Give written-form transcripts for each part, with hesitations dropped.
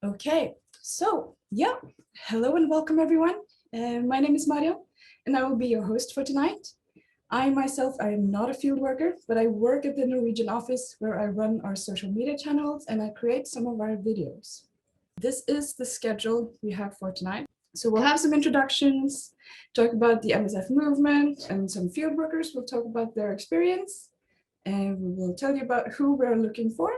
Okay, so yeah, hello and welcome everyone. My name is Mario and I will be your host for tonight. I myself, I am not a field worker, but I work at the Norwegian office where I run our social media channels and I create some of our videos. This is the schedule we have for tonight. So we'll have some introductions, talk about the MSF movement, and some field workers will talk about their experience. And we will tell you about who we're looking for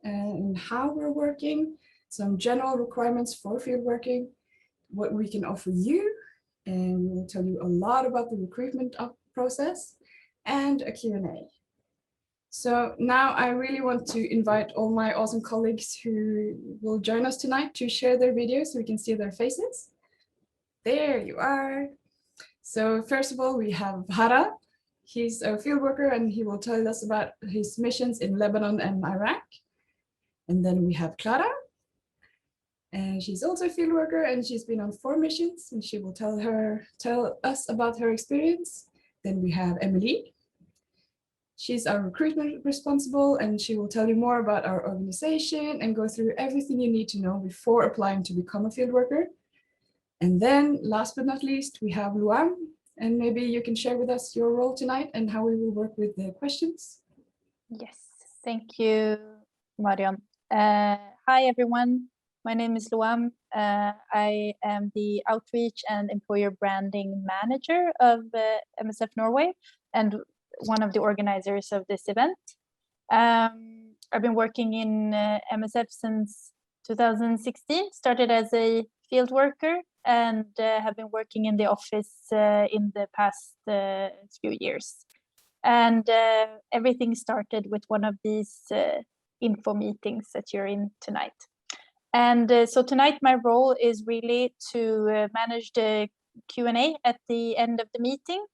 and how we're working, some general requirements for field working, what we can offer you, and we'll tell you a lot about the recruitment process and a Q&A. So now I really want to invite all my awesome colleagues who will join us tonight to share their videos so we can see their faces. There you are. So first of all, we have Hara. He's a field worker and he will tell us about his missions in Lebanon and Iraq. And then we have Clara. And she's also a field worker and she's been on 4 missions and she will tell us about her experience. Then we have Emily. She's our recruitment responsible and she will tell you more about our organization and go through everything you need to know before applying to become a field worker. And then last but not least, we have Luam. And maybe you can share with us your role tonight and how we will work with the questions. Yes, thank you, Marion. Hi, everyone. My name is Luam. I am the Outreach and Employer Branding Manager of MSF Norway and one of the organizers of this event. I've been working in MSF since 2016, started as a field worker and have been working in the office in the past few years. And everything started with one of these info meetings that you're in tonight. And so tonight my role is really to manage the Q&A at the end of the meeting.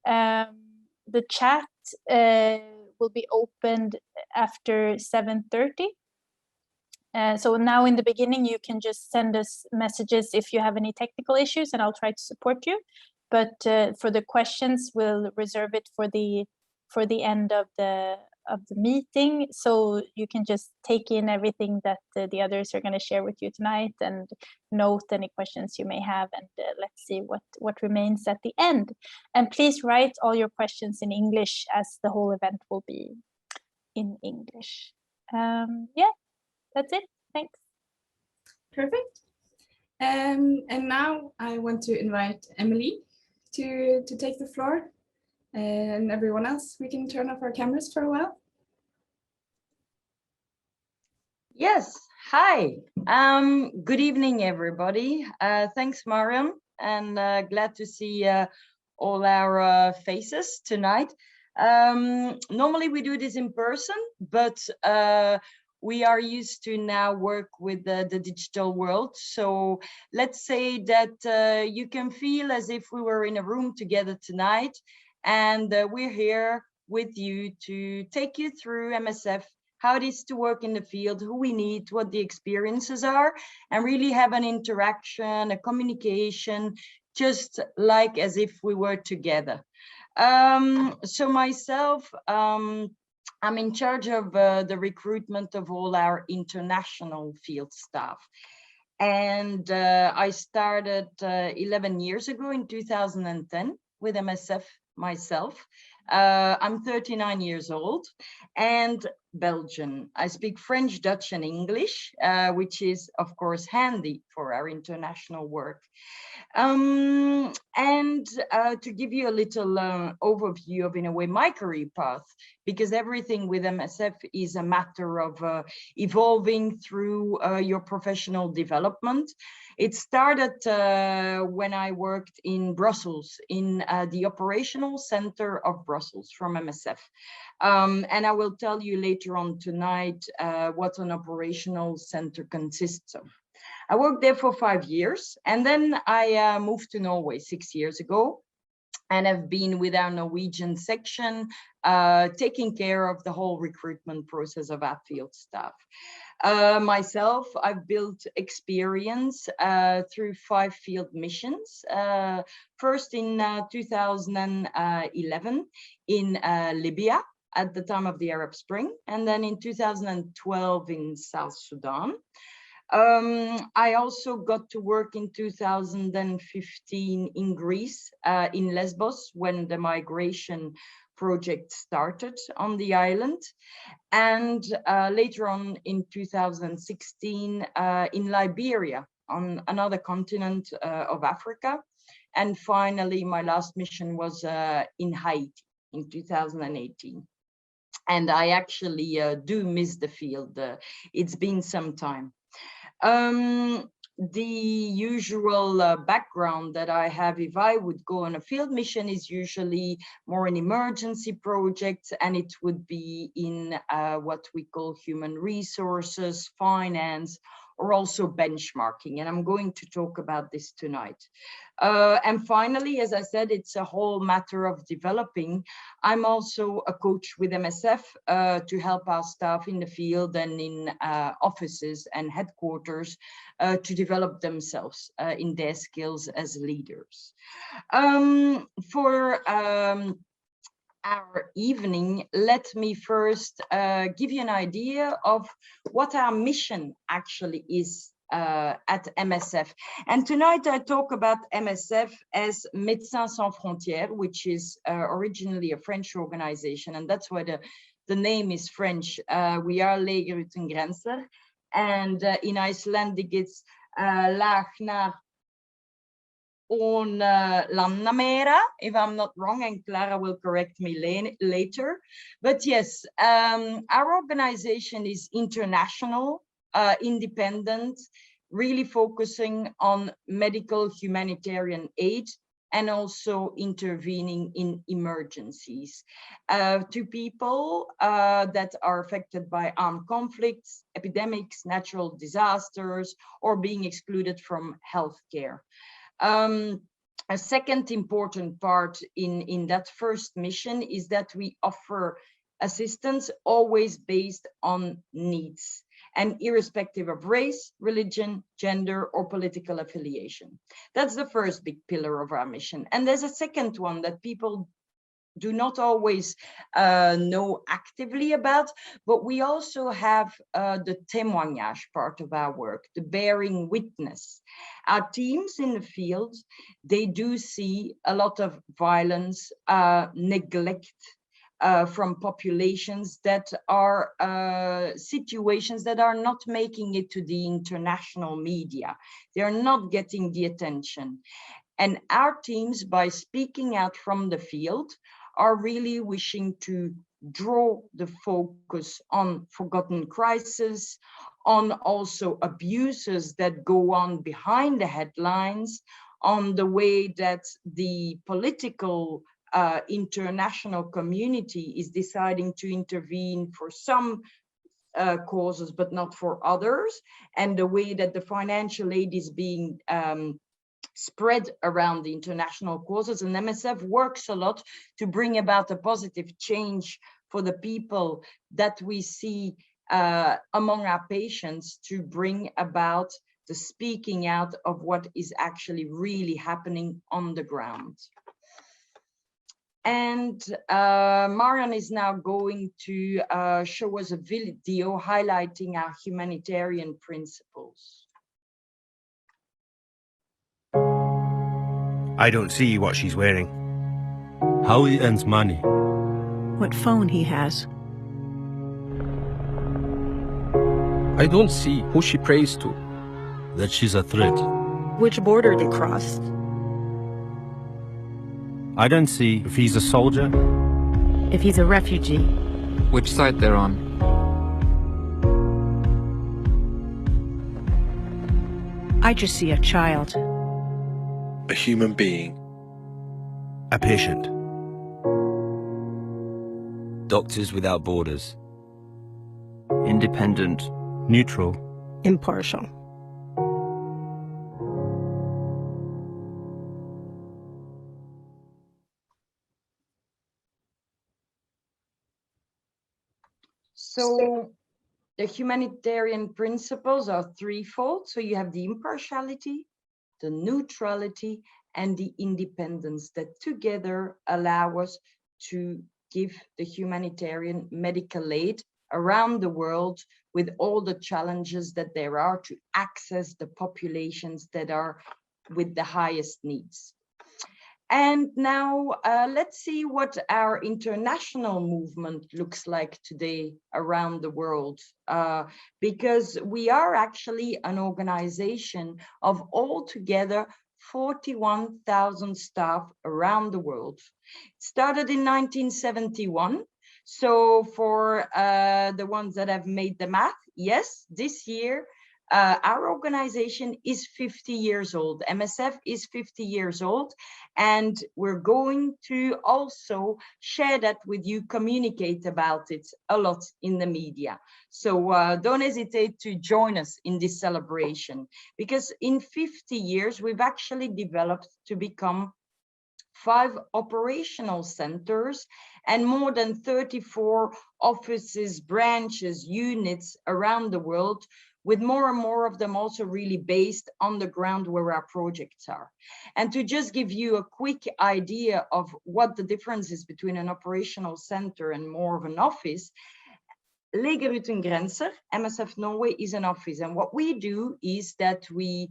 The chat will be opened after 7:30. So now in the beginning, you can just send us messages if you have any technical issues and I'll try to support you. But for the questions, we'll reserve it for the end of the meeting, so you can just take in everything that the others are going to share with you tonight and note any questions you may have, and let's see what remains at the end. And please write all your questions in English, as the whole event will be in English. Yeah, that's it. Thanks. Perfect. And now I want to invite Emily to take the floor. And everyone else, we can turn off our cameras for a while. Yes, hi. Good evening, everybody. Thanks, Mariam, and glad to see all our faces tonight. Normally we do this in person, but we are used to now work with the digital world. So let's say that you can feel as if we were in a room together tonight, and we're here with you to take you through MSF, how it is to work in the field, who we need, what the experiences are, and really have an interaction, a communication, just like as if we were together. So myself, I'm in charge of the recruitment of all our international field staff. And I started 11 years ago in 2010 with MSF myself. I'm 39 years old and Belgian. I speak French, Dutch, and English, which is, of course, handy for our international work. And to give you a little overview of, in a way, my career path, because everything with MSF is a matter of evolving through your professional development. It started when I worked in Brussels, in the operational center of Brussels from MSF. And I will tell you later on tonight what an operational center consists of. I worked there for 5 years, and then I moved to Norway 6 years ago, and have been with our Norwegian section, taking care of the whole recruitment process of our field staff. Myself, I've built experience through 5 field missions. First in 2011 in Libya at the time of the Arab Spring, and then in 2012 in South Sudan. I also got to work in 2015 in Greece, in Lesbos, when the migration project started on the island. And later on in 2016 in Liberia, on another continent of Africa. And finally, my last mission was in Haiti in 2018. And I actually do miss the field. It's been some time. The usual background that I have if I would go on a field mission is usually more in emergency projects, and it would be in what we call human resources, finance, or also benchmarking. And I'm going to talk about this tonight. And finally, as I said, it's a whole matter of developing. I'm also a coach with MSF to help our staff in the field and in offices and headquarters to develop themselves in their skills as leaders. For our evening, let me first give you an idea of what our mission actually is at MSF. And tonight I talk about MSF as Médecins Sans Frontières, which is originally a French organization, and that's why the name is French. We are Leger Uten Grenzen, and in Icelandic it's Lag on Landamera, if I'm not wrong, and Clara will correct me later. But yes, our organization is international, independent, really focusing on medical humanitarian aid and also intervening in emergencies to people that are affected by armed conflicts, epidemics, natural disasters, or being excluded from healthcare. A second important part in that first mission is that we offer assistance always based on needs and irrespective of race, religion, gender, or political affiliation. That's the first big pillar of our mission. And there's a second one that people do not always know actively about, but we also have the témoignage part of our work, the bearing witness. Our teams in the field, they do see a lot of violence, neglect from populations that are situations that are not making it to the international media. They are not getting the attention. And our teams, by speaking out from the field, are really wishing to draw the focus on forgotten crises, on also abuses that go on behind the headlines, on the way that the political international community is deciding to intervene for some causes, but not for others, and the way that the financial aid is being spread around the international causes. And MSF works a lot to bring about a positive change for the people that we see among our patients, to bring about the speaking out of what is actually really happening on the ground. And Marion is now going to show us a video highlighting our humanitarian principles. I don't see what she's wearing. How he earns money. What phone he has. I don't see who she prays to. That she's a threat. Which border they crossed. I don't see if he's a soldier. If he's a refugee. Which side they're on. I just see a child. A human being. A patient. Doctors Without Borders. Independent. Neutral. Impartial. So the humanitarian principles are threefold. So you have the impartiality, the neutrality, and the independence that together allow us to give the humanitarian medical aid around the world with all the challenges that there are to access the populations that are with the highest needs. And now let's see what our international movement looks like today around the world, because we are actually an organization of altogether 41,000 staff around the world. It started in 1971. So for the ones that have made the math, yes, this year, our organization is 50 years old. MSF is 50 years old, and we're going to also share that with you, communicate about it a lot in the media. So don't hesitate to join us in this celebration, because in 50 years, we've actually developed to become 5 operational centers and more than 34 offices, branches, units around the world, with more and more of them also really based on the ground where our projects are. And to just give you a quick idea of what the difference is between an operational center and more of an office, Leger Uten Grenser, MSF Norway, is an office. And what we do is that we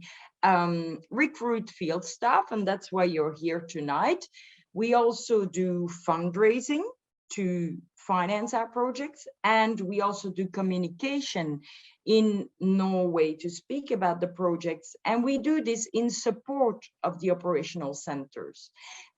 recruit field staff, and that's why you're here tonight. We also do fundraising to finance our projects, and we also do communication in Norway to speak about the projects, and we do this in support of the operational centers.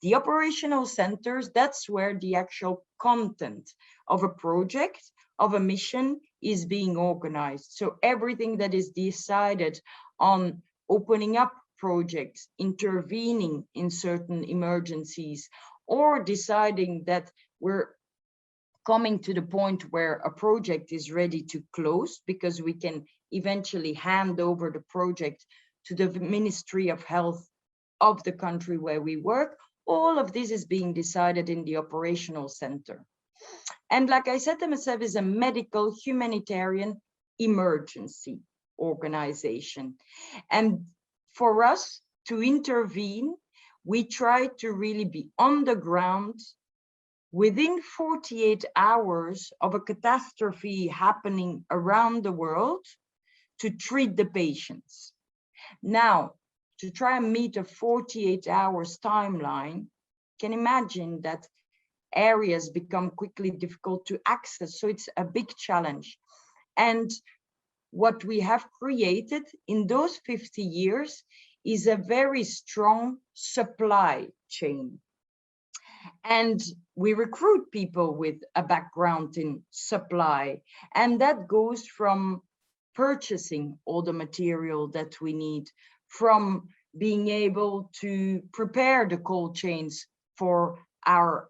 The operational centers, that's where the actual content of a project, of a mission is being organized. So everything that is decided on opening up projects, intervening in certain emergencies, or deciding that we're coming to the point where a project is ready to close, because we can eventually hand over the project to the Ministry of Health of the country where we work. All of this is being decided in the operational center. And like I said, MSF is a medical humanitarian emergency organization. And for us to intervene, we try to really be on the ground within 48 hours of a catastrophe happening around the world to treat the patients. Now, to try and meet a 48 hours timeline, can imagine that areas become quickly difficult to access. So it's a big challenge. And what we have created in those 50 years is a very strong supply chain. And we recruit people with a background in supply, and that goes from purchasing all the material that we need, from being able to prepare the cold chains for our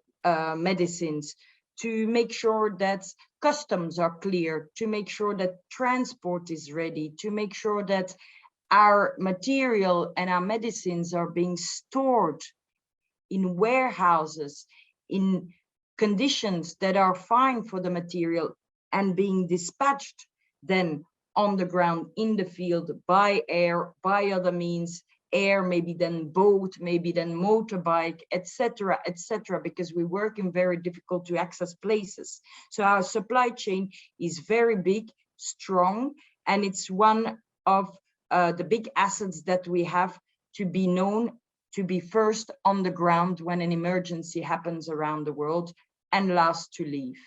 medicines, to make sure that customs are clear, to make sure that transport is ready, to make sure that our material and our medicines are being stored in warehouses, in conditions that are fine for the material, and being dispatched then on the ground in the field by air, by other means, air, maybe then boat, maybe then motorbike, etc., because we work in very difficult to access places. So our supply chain is very big, strong, and it's one of the big assets that we have to be known, to be first on the ground when an emergency happens around the world, and last to leave.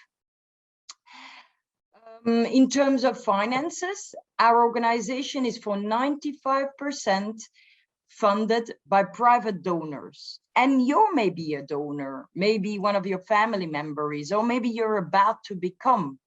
In terms of finances, our organization is for 95% funded by private donors. And you may be a donor, maybe one of your family members, or maybe you're about to become.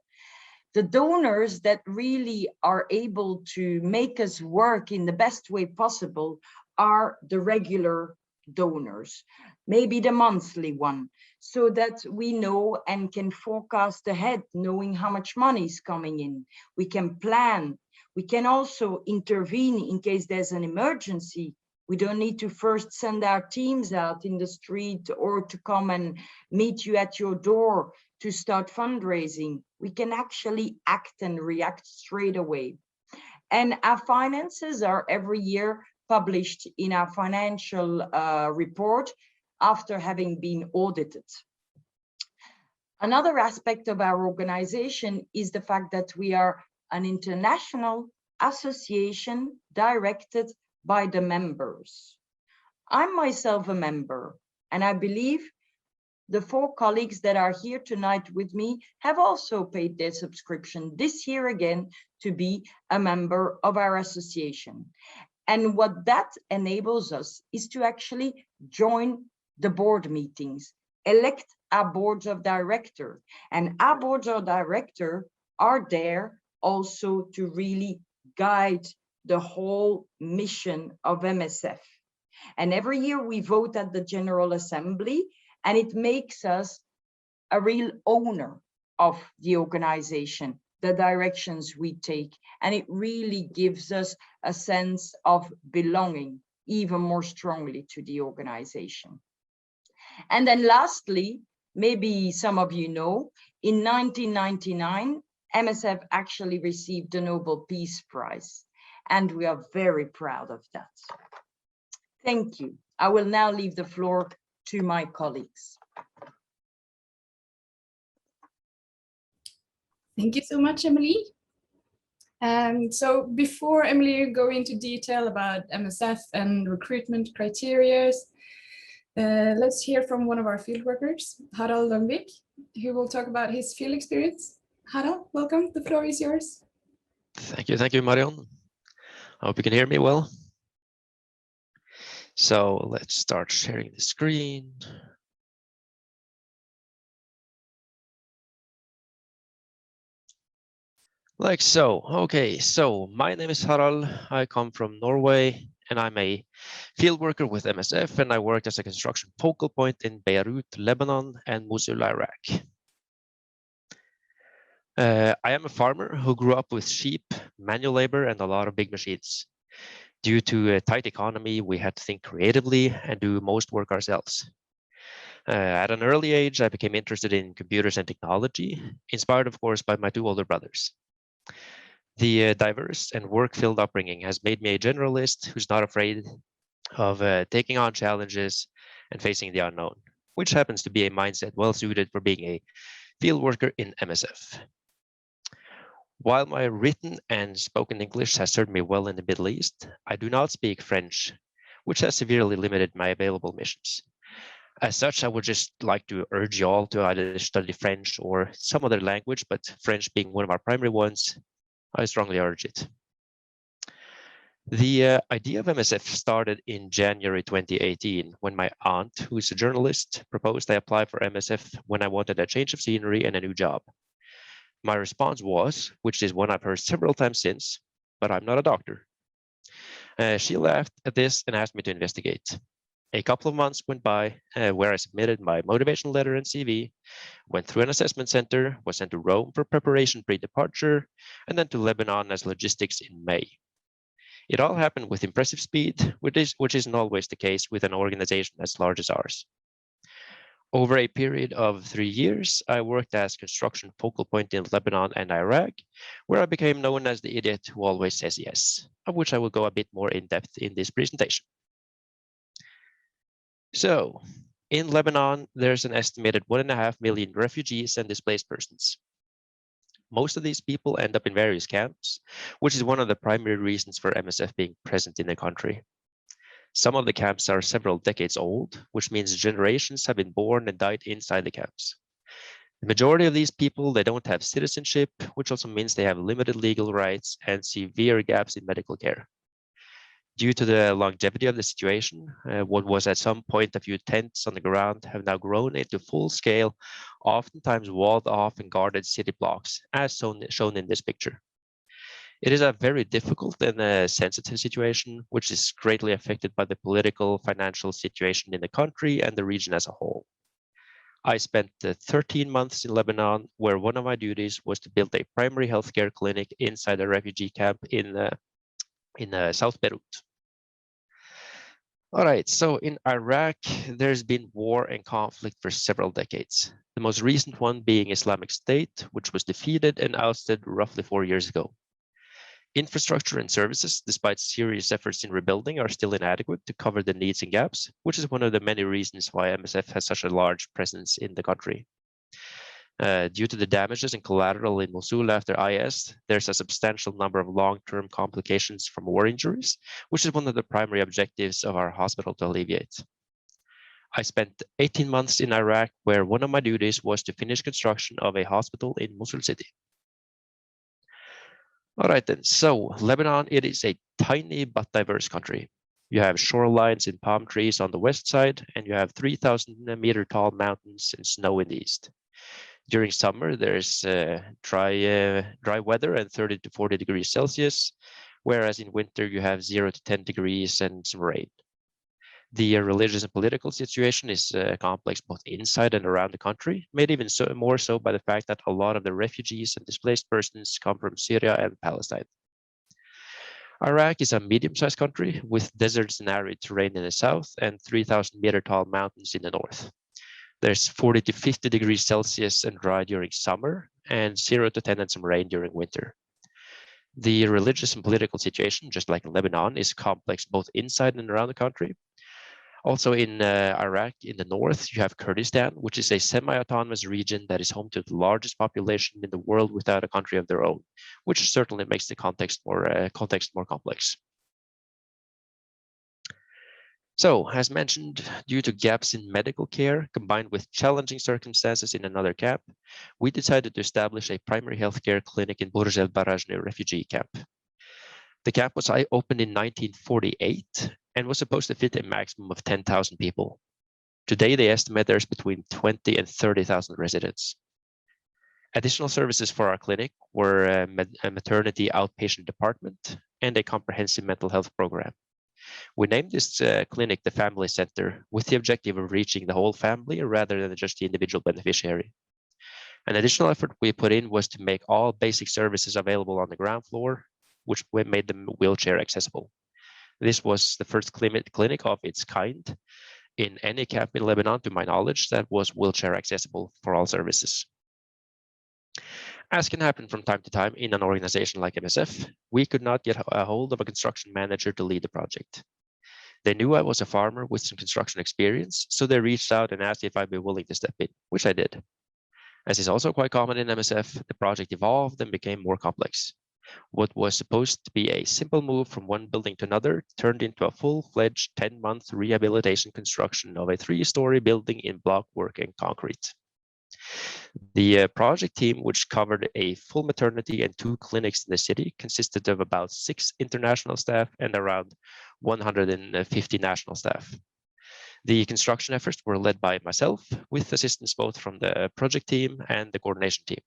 The donors that really are able to make us work in the best way possible are the regular donors, maybe the monthly one, so that we know and can forecast ahead, knowing how much money is coming in. We can plan. We can also intervene in case there's an emergency. We don't need to first send our teams out in the street or to come and meet you at your door to start fundraising. We can actually act and react straight away. And our finances are every year published in our financial report after having been audited. Another aspect of our organization is the fact that we are an international association directed by the members. I'm myself a member, and I believe the 4 colleagues that are here tonight with me have also paid their subscription this year again to be a member of our association. And what that enables us is to actually join the board meetings, elect our boards of director, and our boards of director are there also to really guide the whole mission of MSF. And every year we vote at the General Assembly, and it makes us a real owner of the organization, the directions we take, and it really gives us a sense of belonging even more strongly to the organization. And then lastly, maybe some of you know, in 1999, MSF actually received the Nobel Peace Prize, and we are very proud of that. Thank you. I will now leave the floor to my colleagues. Thank you so much, Emily. So before Emily go into detail about MSF and recruitment criteria, let's hear from one of our field workers, Harald Lundvik, who will talk about his field experience. Harald, welcome. The floor is yours. Thank you, Marion. I hope you can hear me well. So let's start sharing the screen. Like so. Okay, so my name is Harald. I come from Norway and I'm a field worker with MSF, and I worked as a construction focal point in Beirut, Lebanon, and Mosul, Iraq. I am a farmer who grew up with sheep, manual labor, and a lot of big machines. Due to a tight economy, we had to think creatively and do most work ourselves. At an early age, I became interested in computers and technology, inspired, of course, by my 2 older brothers. The diverse and work-filled upbringing has made me a generalist who's not afraid of taking on challenges and facing the unknown, which happens to be a mindset well-suited for being a field worker in MSF. While my written and spoken English has served me well in the Middle East, I do not speak French, which has severely limited my available missions. As such, I would just like to urge you all to either study French or some other language, but French being one of our primary ones, I strongly urge it. The idea of MSF started in January 2018 when my aunt, who is a journalist, proposed I apply for MSF when I wanted a change of scenery and a new job. My response was, which is one I've heard several times since, but I'm not a doctor. She laughed at this and asked me to investigate. A couple of months went by where I submitted my motivation letter and CV, went through an assessment center, was sent to Rome for preparation pre-departure, and then to Lebanon as logistics in May. It all happened with impressive speed, which isn't always the case with an organization as large as ours. Over a period of 3 years, I worked as construction focal point in Lebanon and Iraq, where I became known as the idiot who always says yes, of which I will go a bit more in depth in this presentation. So, in Lebanon, there's an estimated 1.5 million refugees and displaced persons. Most of these people end up in various camps, which is one of the primary reasons for MSF being present in the country. Some of the camps are several decades old, which means generations have been born and died inside the camps. The majority of these people, they don't have citizenship, which also means they have limited legal rights and severe gaps in medical care. Due to the longevity of the situation, what was at some point a few tents on the ground have now grown into full-scale, oftentimes walled off and guarded city blocks, as shown in this picture. It is a very difficult and sensitive situation, which is greatly affected by the political, financial situation in the country and the region as a whole. I spent 13 months in Lebanon, where one of my duties was to build a primary healthcare clinic inside a refugee camp in South Beirut. All right, so in Iraq, there's been war and conflict for several decades. The most recent one being Islamic State, which was defeated and ousted roughly 4 years ago. Infrastructure and services, despite serious efforts in rebuilding, are still inadequate to cover the needs and gaps, which is one of the many reasons why MSF has such a large presence in the country. Due to the damages and collateral in Mosul after IS, there's a substantial number of long-term complications from war injuries, which is one of the primary objectives of our hospital to alleviate. I spent 18 months in Iraq, where one of my duties was to finish construction of a hospital in Mosul city. All right then, so Lebanon, it is a tiny but diverse country. You have shorelines and palm trees on the west side, and you have 3,000-meter tall mountains and snow in the east. During summer, there's dry weather and 30 to 40 degrees Celsius, whereas in winter you have 0 to 10 degrees and some rain. The religious and political situation is complex both inside and around the country, made even more so by the fact that a lot of the refugees and displaced persons come from Syria and Palestine. Iraq is a medium-sized country with deserts and arid terrain in the south and 3,000-meter tall mountains in the north. There's 40 to 50 degrees Celsius and dry during summer, and 0 to 10 and some rain during winter. The religious and political situation, just like in Lebanon, is complex both inside and around the country. Also in Iraq, in the north, you have Kurdistan, which is a semi-autonomous region that is home to the largest population in the world without a country of their own, which certainly makes the context more complex. So, as mentioned, due to gaps in medical care combined with challenging circumstances in another camp, we decided to establish a primary healthcare clinic in Burj el Barajne refugee camp. The camp was opened in 1948 and was supposed to fit a maximum of 10,000 people. Today, they estimate there's between 20 and 30,000 residents. Additional services for our clinic were a maternity outpatient department and a comprehensive mental health program. We named this clinic the Family Center with the objective of reaching the whole family rather than just the individual beneficiary. An additional effort we put in was to make all basic services available on the ground floor, which made them wheelchair accessible. This was the first clinic of its kind in any camp in Lebanon, to my knowledge, that was wheelchair accessible for all services. As can happen from time to time in an organization like MSF, we could not get a hold of a construction manager to lead the project. They knew I was a farmer with some construction experience, so they reached out and asked if I'd be willing to step in, which I did. As is also quite common in MSF, the project evolved and became more complex. What was supposed to be a simple move from one building to another turned into a full-fledged 10-month rehabilitation construction of a 3-story building in block work and concrete. The project team, which covered a full maternity and 2 clinics in the city, consisted of about 6 international staff and around 150 national staff. The construction efforts were led by myself, with assistance both from the project team and the coordination team.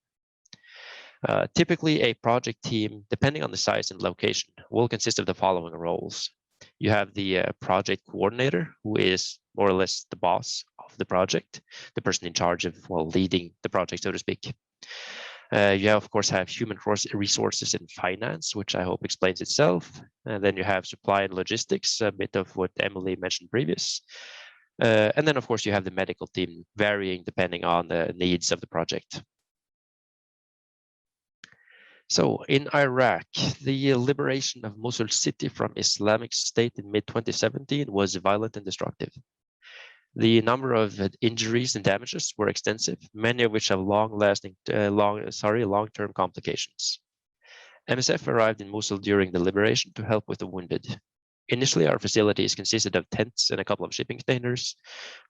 Typically, a project team, depending on the size and location, will consist of the following roles. You have the project coordinator, who is more or less the boss of the project, the person in charge of leading the project, so to speak. You of course have human resources and finance, which I hope explains itself. And then you have supply and logistics, a bit of what Emily mentioned previous. And then of course you have the medical team, varying depending on the needs of the project. So in Iraq, the liberation of Mosul city from Islamic State in mid-2017 was violent and destructive. The number of injuries and damages were extensive, many of which have long-term complications. MSF arrived in Mosul during the liberation to help with the wounded. Initially, our facilities consisted of tents and a couple of shipping containers.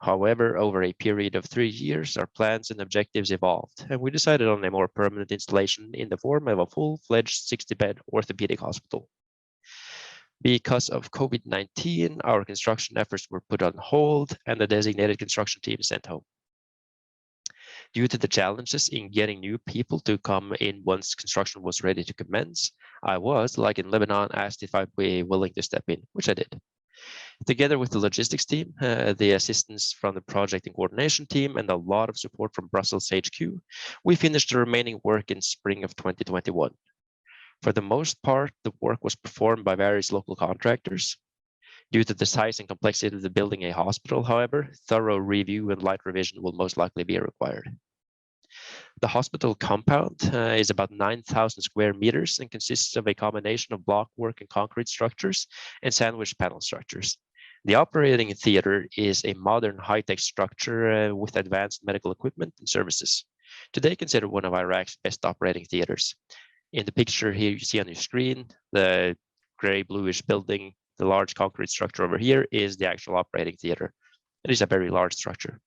However, over a period of 3 years, our plans and objectives evolved, and we decided on a more permanent installation in the form of a full-fledged 60-bed orthopedic hospital. Because of COVID-19, our construction efforts were put on hold and the designated construction team sent home. Due to the challenges in getting new people to come in once construction was ready to commence, I was, like in Lebanon, asked if I'd be willing to step in, which I did. Together with the logistics team, the assistance from the project and coordination team, and a lot of support from Brussels HQ, we finished the remaining work in spring of 2021. For the most part, the work was performed by various local contractors. Due to the size and complexity of the building a hospital, however, thorough review and light revision will most likely be required. The hospital compound is about 9,000 square meters and consists of a combination of block work and concrete structures and sandwich panel structures. The operating theater is a modern high-tech structure with advanced medical equipment and services. today considered one of Iraq's best operating theaters. In the picture here you see on your screen, the gray bluish building, the large concrete structure over here is the actual operating theater. It is a very large structure.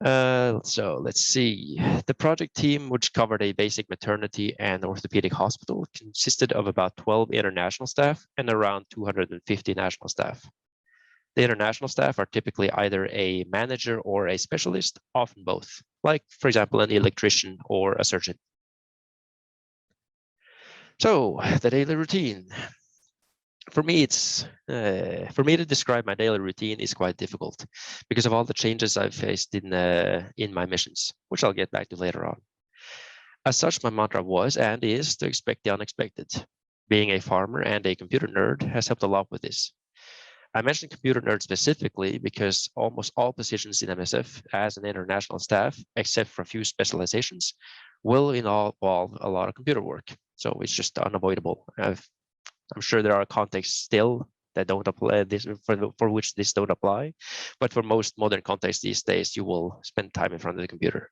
So let's see. The project team, which covered a basic maternity and orthopedic hospital, consisted of about 12 international staff and around 250 national staff. The international staff are typically either a manager or a specialist, often both, like, for example, an electrician or a surgeon. So the daily routine. For me, to describe my daily routine is quite difficult because of all the changes I've faced in my missions, which I'll get back to later on. As such, my mantra was and is to expect the unexpected. Being a farmer and a computer nerd has helped a lot with this. I mentioned computer nerd specifically because almost all positions in MSF as an international staff, except for a few specializations, will involve a lot of computer work. So it's just unavoidable. I'm sure there are contexts still that don't apply this for which this don't apply, but for most modern contexts these days, you will spend time in front of the computer.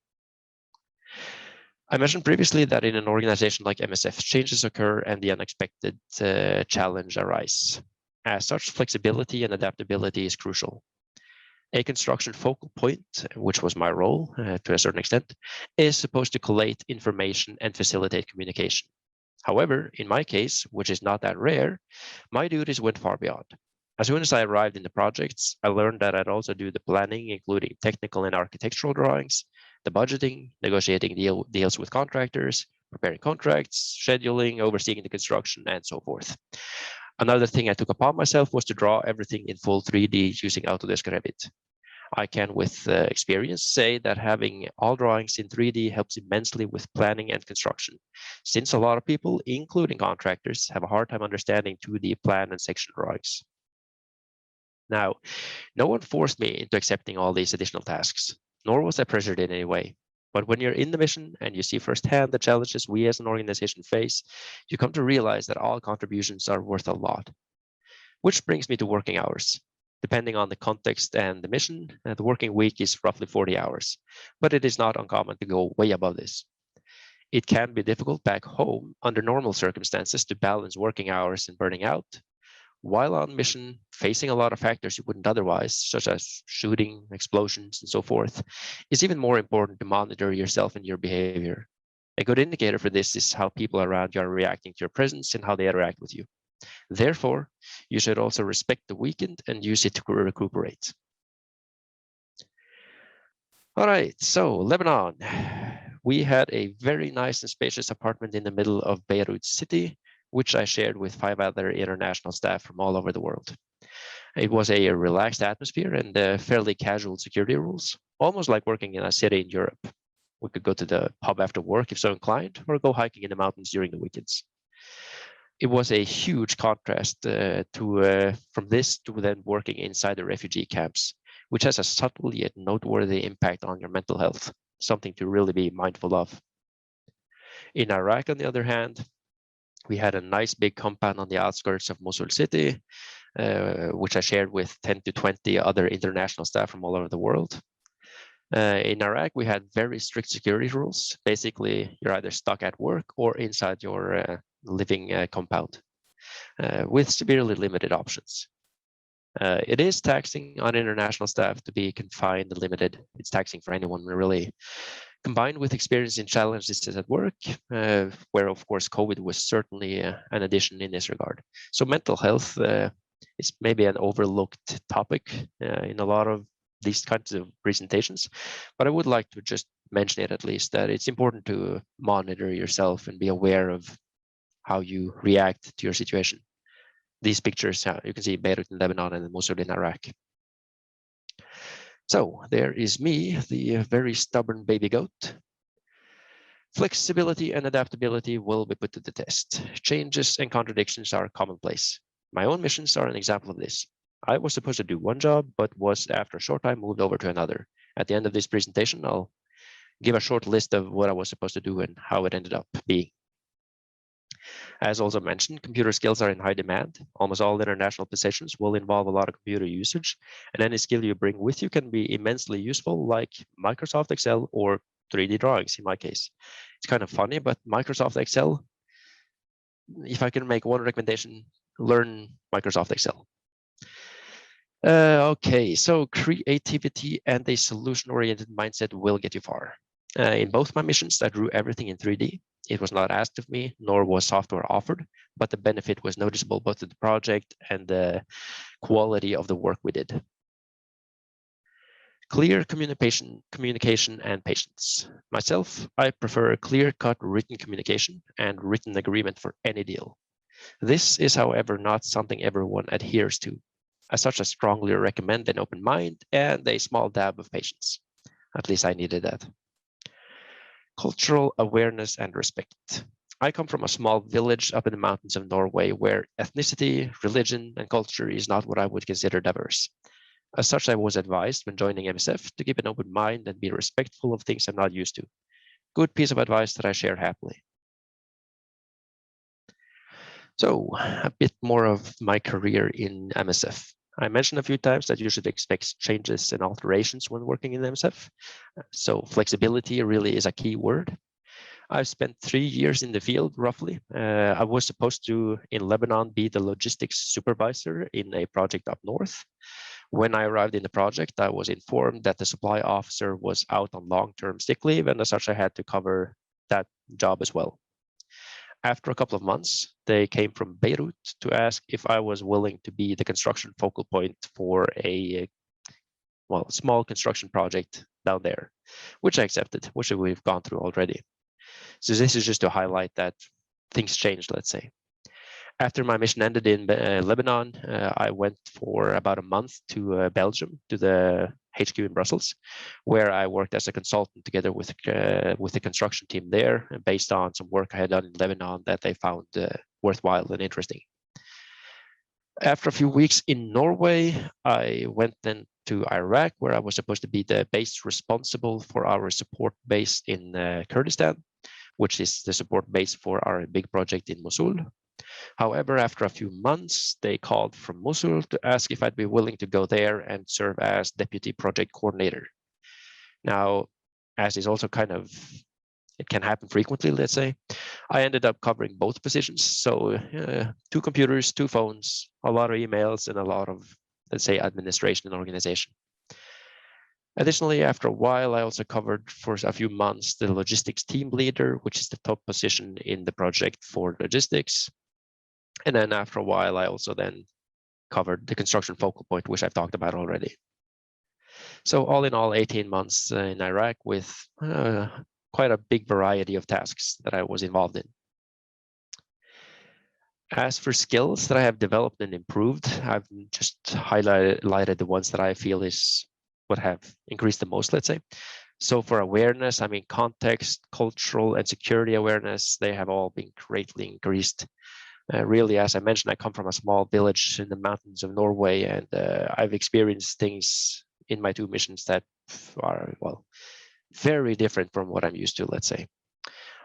I mentioned previously that in an organization like MSF, changes occur and the unexpected challenge arise. As such, flexibility and adaptability is crucial. A construction focal point, which was my role to a certain extent, is supposed to collate information and facilitate communication. However, in my case, which is not that rare, my duties went far beyond. As soon as I arrived in the projects, I learned that I'd also do the planning, including technical and architectural drawings, the budgeting, negotiating deals with contractors, preparing contracts, scheduling, overseeing the construction, and so forth. Another thing I took upon myself was to draw everything in full 3D using Autodesk Revit. I can, with experience, say that having all drawings in 3D helps immensely with planning and construction, since a lot of people, including contractors, have a hard time understanding 2D plan and section drawings. Now, no one forced me into accepting all these additional tasks, nor was I pressured in any way. But when you're in the mission and you see firsthand the challenges we as an organization face, you come to realize that all contributions are worth a lot. Which brings me to working hours. Depending on the context and the mission, the working week is roughly 40 hours, but it is not uncommon to go way above this. It can be difficult back home under normal circumstances to balance working hours and burning out. While on mission, facing a lot of factors you wouldn't otherwise, such as shooting, explosions, and so forth, is even more important to monitor yourself and your behavior. A good indicator for this is how people around you are reacting to your presence and how they interact with you. Therefore, you should also respect the weekend and use it to recuperate. All right, so Lebanon. We had a very nice and spacious apartment in the middle of Beirut city, which I shared with 5 other international staff from all over the world. It was a relaxed atmosphere and fairly casual security rules, almost like working in a city in Europe. We could go to the pub after work if so inclined, or go hiking in the mountains during the weekends. It was a huge contrast from this to then working inside the refugee camps, which has a subtle yet noteworthy impact on your mental health, something to really be mindful of. In Iraq, on the other hand, we had a nice big compound on the outskirts of Mosul city, which I shared with 10 to 20 other international staff from all over the world. In Iraq, we had very strict security rules. Basically, you're either stuck at work or inside your living compound with severely limited options. It is taxing on international staff to be confined and limited. It's taxing for anyone really. Combined with experience in challenges at work, where of course COVID was certainly an addition in this regard. So mental health is maybe an overlooked topic in a lot of these kinds of presentations, but I would like to just mention it at least, that it's important to monitor yourself and be aware of how you react to your situation. These pictures, you can see Beirut in Lebanon and Mosul in Iraq. So there is me, the very stubborn baby goat. Flexibility and adaptability will be put to the test. Changes and contradictions are commonplace. My own missions are an example of this. I was supposed to do one job, but was after a short time moved over to another. At the end of this presentation, I'll give a short list of what I was supposed to do and how it ended up being. As also mentioned, computer skills are in high demand. Almost all international positions will involve a lot of computer usage, and any skill you bring with you can be immensely useful, like Microsoft Excel or 3D drawings in my case. It's kind of funny, but Microsoft Excel, if I can make one recommendation, learn Microsoft Excel. Okay, so creativity and a solution-oriented mindset will get you far. In both my missions, I drew everything in 3D. It was not asked of me, nor was software offered, but the benefit was noticeable both to the project and the quality of the work we did. Clear communication and patience. Myself, I prefer clear-cut written communication and written agreement for any deal. This is, however, not something everyone adheres to. As such, I strongly recommend an open mind and a small dab of patience. At least I needed that. Cultural awareness and respect. I come from a small village up in the mountains of Norway where ethnicity, religion, and culture is not what I would consider diverse. As such, I was advised when joining MSF to keep an open mind and be respectful of things I'm not used to. Good piece of advice that I share happily. So, a bit more of my career in MSF. I mentioned a few times that you should expect changes and alterations when working in MSF. So flexibility really is a key word. I've spent 3 years in the field, roughly. I was supposed to, in Lebanon, be the logistics supervisor in a project up north. When I arrived in the project, I was informed that the supply officer was out on long-term sick leave, and as such, I had to cover that job as well. After a couple of months, they came from Beirut to ask if I was willing to be the construction focal point for a small construction project down there, which I accepted, which we've gone through already. So this is just to highlight that things changed, let's say. After my mission ended in Lebanon, I went for about a month to Belgium, to the HQ in Brussels, where I worked as a consultant together with the construction team there, based on some work I had done in Lebanon that they found worthwhile and interesting. After a few weeks in Norway, I went then to Iraq, where I was supposed to be the base responsible for our support base in Kurdistan, which is the support base for our big project in Mosul. However, after a few months, they called from Mosul to ask if I'd be willing to go there and serve as deputy project coordinator. Now, as is also kind of, it can happen frequently, let's say, I ended up covering both positions. So 2 computers, 2 phones, a lot of emails, and a lot of, let's say, administration and organization. Additionally, after a while, I also covered for a few months the logistics team leader, which is the top position in the project for logistics. And then after a while, I also then covered the construction focal point, which I've talked about already. So all in all, 18 months in Iraq with quite a big variety of tasks that I was involved in. As for skills that I have developed and improved, I've just highlighted the ones that I feel is what have increased the most, let's say. So for awareness, I mean, context, cultural, and security awareness, they have all been greatly increased. Really, as I mentioned, I come from a small village in the mountains of Norway, and I've experienced things in my 2 missions that are, well, very different from what I'm used to, let's say.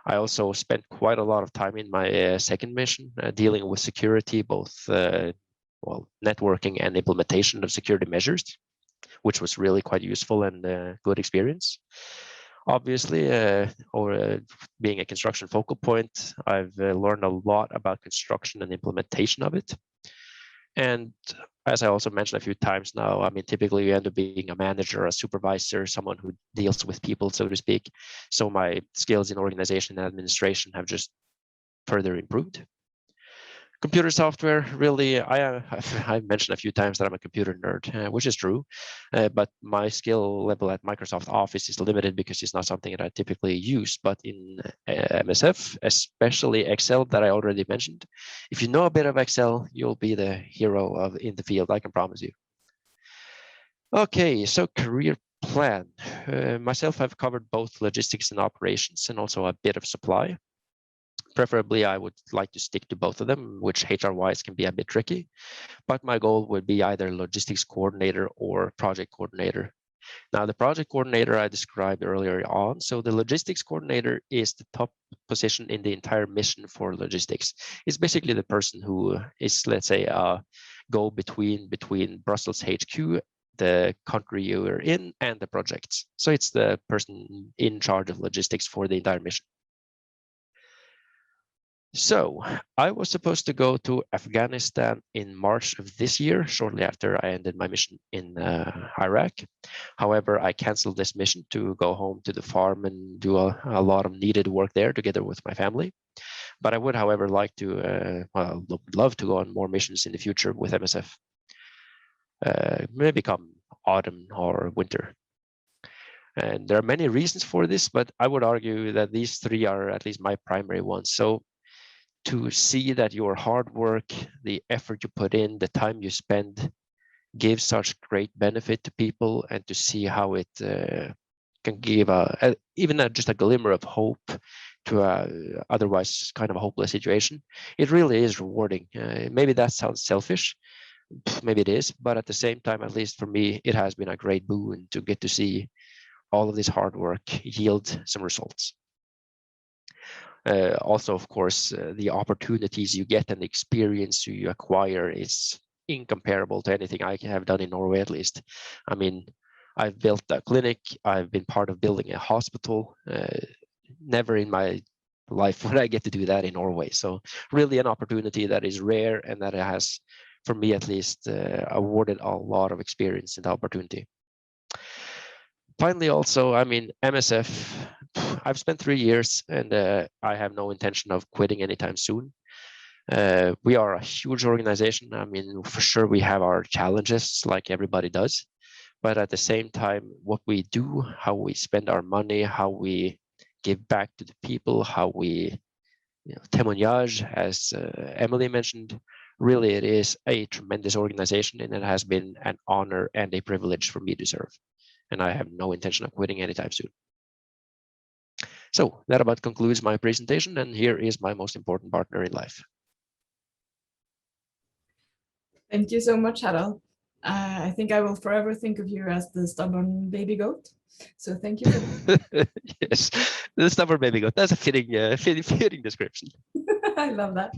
I also spent quite a lot of time in my second mission dealing with security, both networking and implementation of security measures, which was really quite useful and good experience. Obviously, being a construction focal point, I've learned a lot about construction and implementation of it. And as I also mentioned a few times now, I mean, typically you end up being a manager, a supervisor, someone who deals with people, so to speak. So my skills in organization and administration have just further improved. Computer software, really, I mentioned a few times that I'm a computer nerd, which is true, but my skill level at Microsoft Office is limited because it's not something that I typically use. But in MSF, especially Excel that I already mentioned, if you know a bit of Excel, you'll be the hero in the field, I can promise you. Okay, so career plan. Myself, I've covered both logistics and operations and also a bit of supply. Preferably, I would like to stick to both of them, which HR-wise can be a bit tricky, but my goal would be either logistics coordinator or project coordinator. Now, the project coordinator I described earlier on, so the logistics coordinator is the top position in the entire mission for logistics. It's basically the person who is, let's say, go between Brussels HQ, the country you are in and the projects. So it's the person in charge of logistics for the entire mission. So I was supposed to go to Afghanistan in March of this year, shortly after I ended my mission in Iraq. However, I canceled this mission to go home to the farm and do a lot of needed work there together with my family. But I would, however, like to, love to go on more missions in the future with MSF, maybe come autumn or winter. And there are many reasons for this, but I would argue that these three are at least my primary ones. So to see that your hard work, the effort you put in, the time you spend gives such great benefit to people, and to see how it can give even just a glimmer of hope to a otherwise kind of a hopeless situation. It really is rewarding. Maybe that sounds selfish, maybe it is, but at the same time, at least for me, it has been a great boon to get to see all of this hard work yield some results. Also, of course, the opportunities you get and the experience you acquire is incomparable to anything I have done in Norway, at least. I mean, I've built a clinic, I've been part of building a hospital. Never in my life would I get to do that in Norway. So really an opportunity that is rare, and that it has, for me at least, awarded a lot of experience and opportunity. Finally, also, I mean, MSF, I've spent 3 years, and I have no intention of quitting anytime soon. We are a huge organization. I mean, for sure, we have our challenges like everybody does. But at the same time, what we do, how we spend our money, how we give back to the people, how we, témoignage, as Emily mentioned, really it is a tremendous organization, and it has been an honor and a privilege for me to serve. And I have no intention of quitting anytime soon. So that about concludes my presentation, and here is my most important partner in life. Thank you so much, Harald. I think I will forever think of you as the stubborn baby goat. So thank you. Yes, the stubborn baby goat. That's a fitting description. I love that.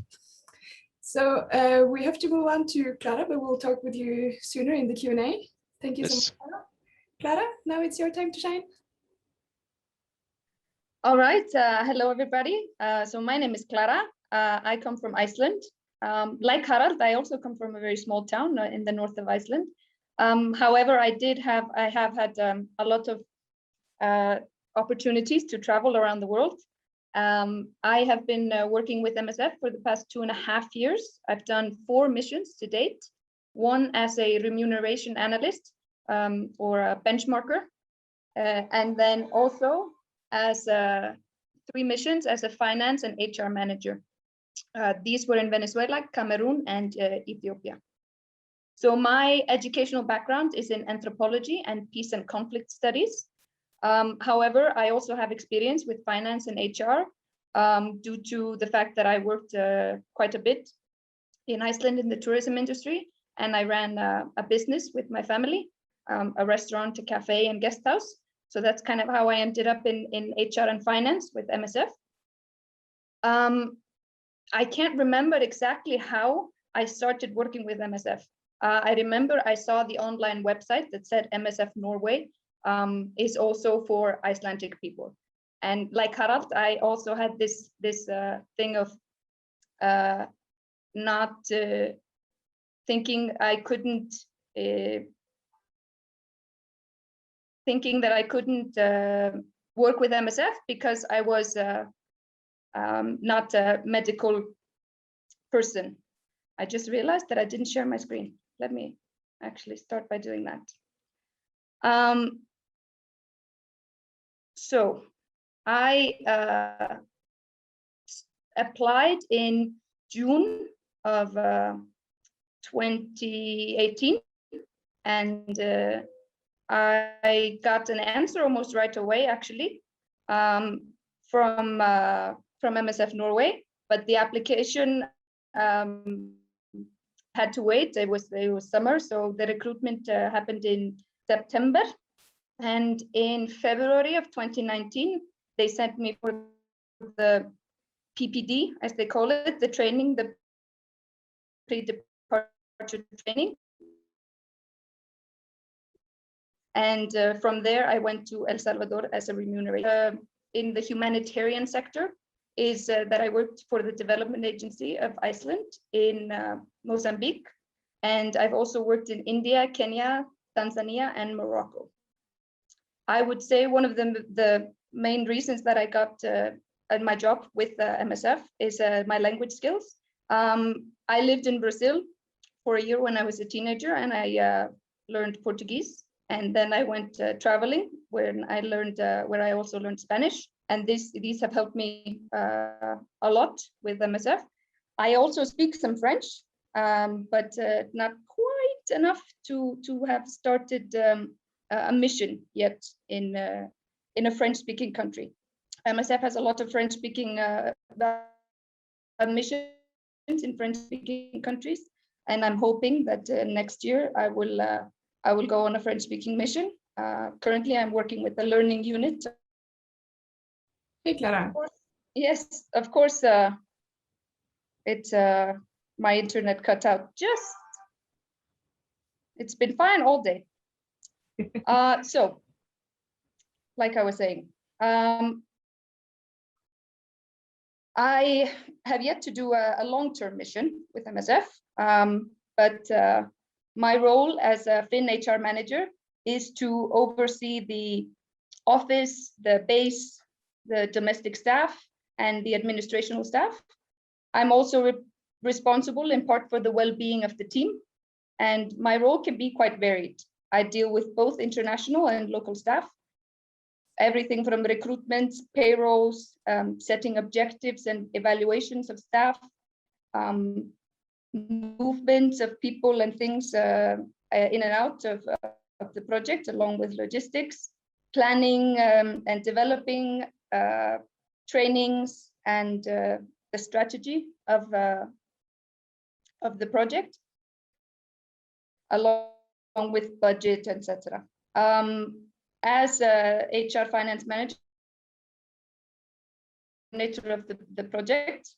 So we have to move on to Clara, but we'll talk with you sooner in the Q&A. Thank you so much, Clara. Clara, now it's your time to shine. All right. Hello, everybody. So my name is Clara. I come from Iceland. Like Harald, I also come from a very small town in the north of Iceland. However, I have had a lot of opportunities to travel around the world. I have been working with MSF for the past 2.5 years. I've done 4 missions to date, one as a remuneration analyst or a benchmarker, and then also as 3 missions as a finance and HR manager. These were in Venezuela, Cameroon, and Ethiopia. So my educational background is in anthropology and peace and conflict studies. However, I also have experience with finance and HR due to the fact that I worked quite a bit in Iceland in the tourism industry, and I ran a business with my family, a restaurant, a cafe, and guest house. So that's kind of how I ended up in HR and finance with MSF. I can't remember exactly how I started working with MSF. I remember I saw the online website that said MSF Norway is also for Icelandic people. And like Harald, I also had this thing of not thinking I couldn't work with MSF because I was not a medical person. I just realized that I didn't share my screen. Let me actually start by doing that. So I applied in June of 2018, and I got an answer almost right away, actually, from MSF Norway, but the application had to wait. It was summer, so the recruitment happened in September, and in February of 2019, they sent me for the PPD, as they call it, the training, the pre-departure training. And from there, I went to El Salvador as a remuneration. In the humanitarian sector is that I worked for the Development Agency of Iceland in Mozambique. And I've also worked in India, Kenya, Tanzania, and Morocco. I would say one of the main reasons that I got my job with MSF is my language skills. I lived in Brazil for a year when I was a teenager, and I learned Portuguese. And then I went traveling when I learned, where I also learned Spanish. And these have helped me a lot with MSF. I also speak some French, but not quite enough to have started a mission yet in a French-speaking country. MSF has a lot of French-speaking missions in French-speaking countries, and I'm hoping that next year I will go on a French-speaking mission. Currently, I'm working with the learning unit. Hey, Clara. Yes, of course. My internet cut out. It's been fine all day. So, like I was saying, I have yet to do a long-term mission with MSF, but my role as a Finn HR manager is to oversee the office, the base, the domestic staff, and the administrative staff. I'm also responsible in part for the well-being of the team, and my role can be quite varied. I deal with both international and local staff, everything from recruitment, payrolls, setting objectives and evaluations of staff, movements of people and things in and out of the project, along with logistics, planning and developing trainings and the strategy of the project, along with budget, etc. As a HR finance manager of the project,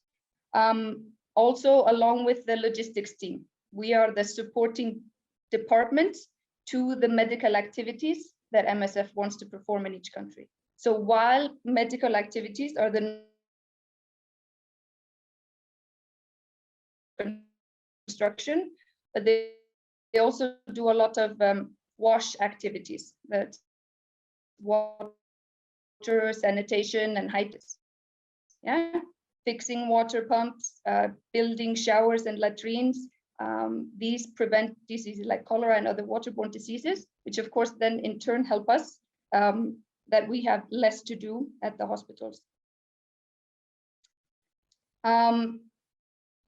also along with the logistics team, we are the supporting department to the medical activities that MSF wants to perform in each country. So while medical activities are the construction, but they also do a lot of wash activities, that water, sanitation, and hygiene. Yeah, fixing water pumps, building showers and latrines. These prevent diseases like cholera and other waterborne diseases, which of course then in turn help us that we have less to do at the hospitals.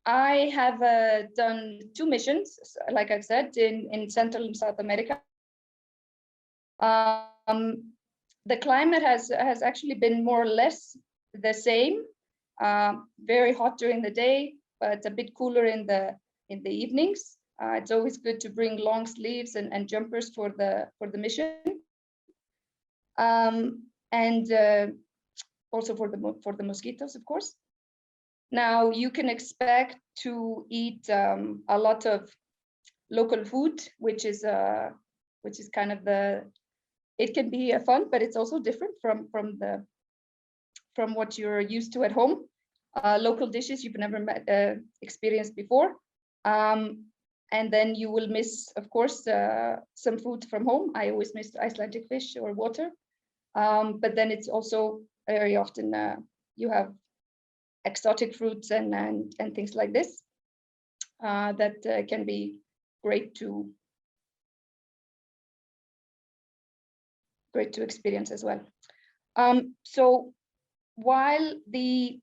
I have done 2 missions, like I've said, in Central and South America. The climate has actually been more or less the same, very hot during the day, but a bit cooler in the evenings. It's always good to bring long sleeves and jumpers for the mission, and also for the mosquitoes, of course. Now you can expect to eat a lot of local food, which is kind of it can be fun, but it's also different from what you're used to at home. Local dishes you've never experienced before. And then you will miss, of course, some food from home. I always miss Icelandic fish or water. But then it's also very often you have exotic fruits and things like this that can be great to experience as well. So while the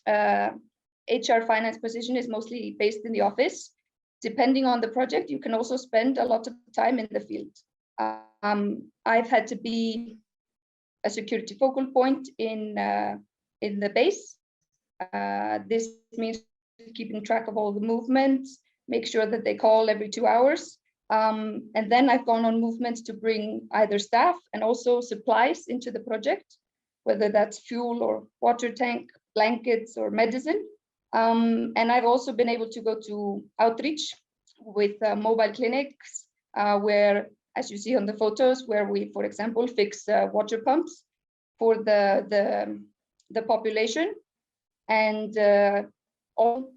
HR finance position is mostly based in the office, depending on the project, you can also spend a lot of time in the field. I've had to be a security focal point in the base. This means keeping track of all the movements, make sure that they call every 2 hours. And then I've gone on movements to bring either staff and also supplies into the project, whether that's fuel or water tank, blankets or medicine. And I've also been able to go to outreach with mobile clinics where as you see on the photos, where we, for example, fix water pumps for the population, and all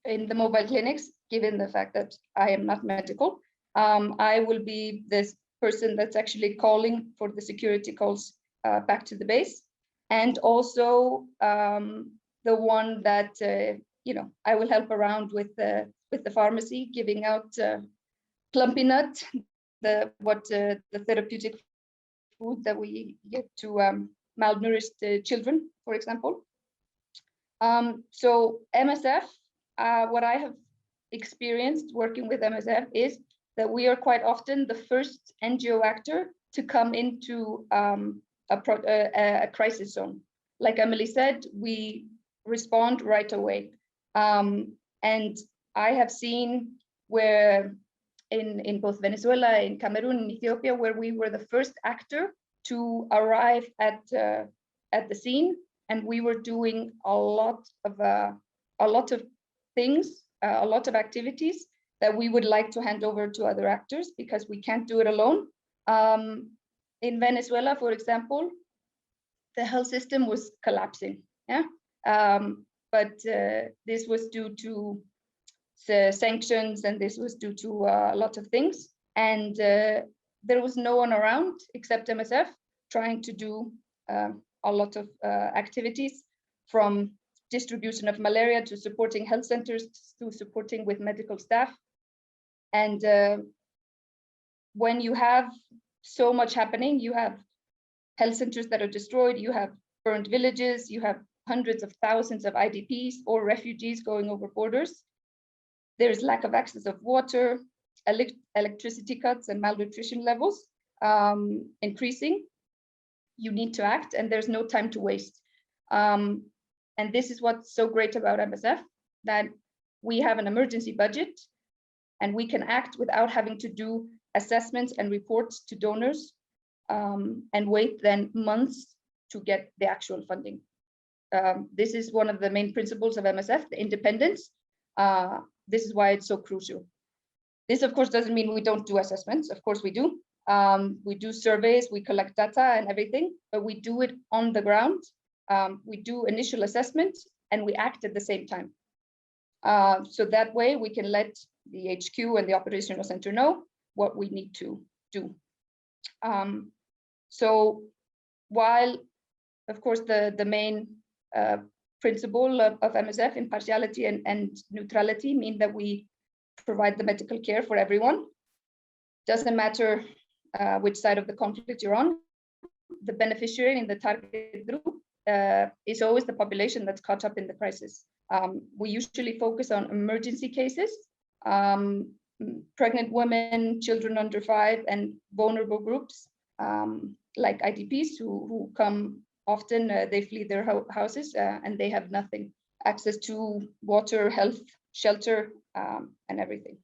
in the mobile clinics. Given the fact that I am not medical, I will be this person that's actually calling for the security calls back to the base, and also the one that I will help around with the pharmacy, giving out Plumpy Nut, the therapeutic food that we give to malnourished children, for example. So MSF, what I have experienced working with MSF is that we are quite often the first NGO actor to come into a crisis zone. Like Emily said, we respond right away. And I have seen where in both Venezuela, in Cameroon, and Ethiopia, where we were the first actor to arrive at the scene, and we were doing a lot of things, a lot of activities that we would like to hand over to other actors because we can't do it alone. In Venezuela, for example, the health system was collapsing. Yeah, but this was due to the sanctions, and this was due to a lot of things. And there was no one around except MSF trying to do a lot of activities, from distribution of malaria to supporting health centers to supporting with medical staff. And when you have so much happening, you have health centers that are destroyed, you have burned villages, you have hundreds of thousands of IDPs or refugees going over borders. There's lack of access of water, electricity cuts, and malnutrition levels increasing. You need to act, and there's no time to waste. And this is what's so great about MSF, that we have an emergency budget, and we can act without having to do assessments and reports to donors and wait then months to get the actual funding. This is one of the main principles of MSF, the independence. This is why it's so crucial. This, of course, doesn't mean we don't do assessments. Of course we do. We do surveys, we collect data and everything, but we do it on the ground. We do initial assessment, and we act at the same time. So that way we can let the HQ and the operational center know what we need to do. So while, of course, the main principle of MSF, impartiality and neutrality, mean that we provide the medical care for everyone. Doesn't matter which side of the conflict you're on. The beneficiary in the target group is always the population that's caught up in the crisis. We usually focus on emergency cases, pregnant women, children under 5, and vulnerable groups like IDPs who come often, they flee their houses and they have nothing, access to water, health, shelter, and everything.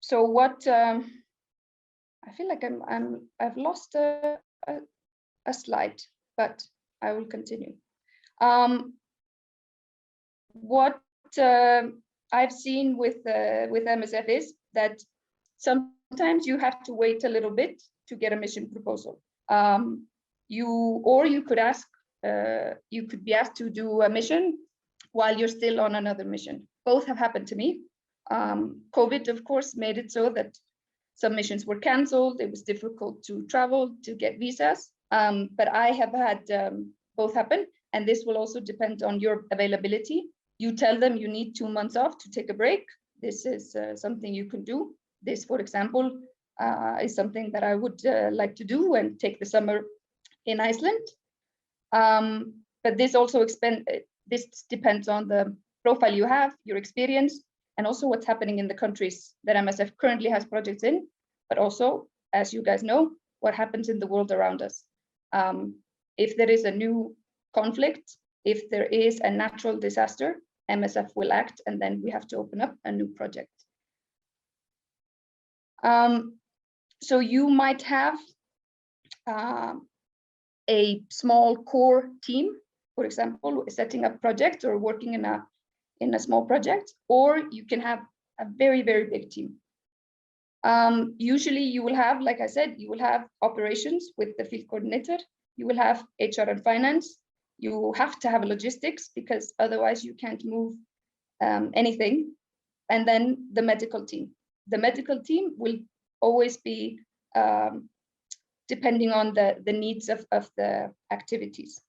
So what, I feel like I've lost a slide, but I will continue. What I've seen with MSF is that sometimes you have to wait a little bit to get a mission proposal. You could ask, you could be asked to do a mission while you're still on another mission. Both have happened to me. COVID, of course, made it so that some missions were canceled. It was difficult to travel, to get visas. But I have had both happen, and this will also depend on your availability. You tell them you need 2 months off to take a break. This is something you can do. This, for example, is something that I would like to do and take the summer in Iceland. But this also this depends on the profile you have, your experience, and also what's happening in the countries that MSF currently has projects in, but also, as you guys know, what happens in the world around us. If there is a new conflict, if there is a natural disaster, MSF will act, and then we have to open up a new project. So you might have a small core team for example, setting up projects or working in a small project, or you can have a very, very big team. Usually you will have, like I said, you will have operations with the field coordinator, you will have HR and finance, you have to have logistics because otherwise you can't move anything. And then the medical team. The medical team will always be depending on the needs of the activities.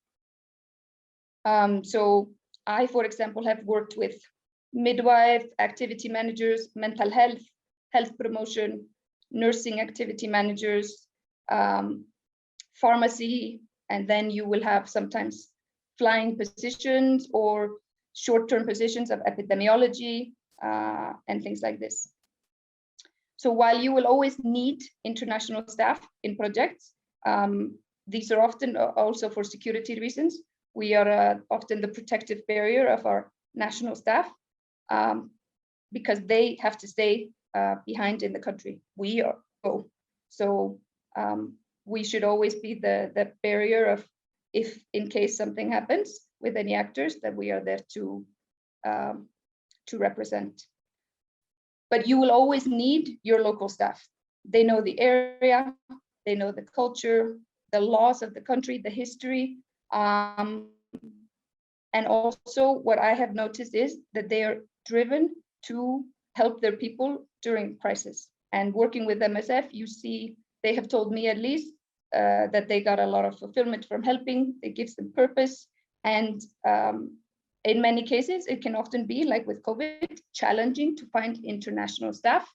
So I, for example, have worked with midwife, activity managers, mental health, health promotion, nursing activity managers, pharmacy, and then you will have sometimes flying positions or short-term positions of epidemiology and things like this. So while you will always need international staff in projects, these are often also for security reasons. We are often the protective barrier of our national staff because they have to stay behind in the country. We are go. So we should always be the barrier of, if in case something happens with any actors, that we are there to represent. But you will always need your local staff. They know the area, they know the culture, the laws of the country, the history. And also what I have noticed is that they are driven to help their people during crisis. And working with MSF, you see, they have told me at least that they got a lot of fulfillment from helping. It gives them purpose. And in many cases, it can often be, like with COVID, challenging to find international staff.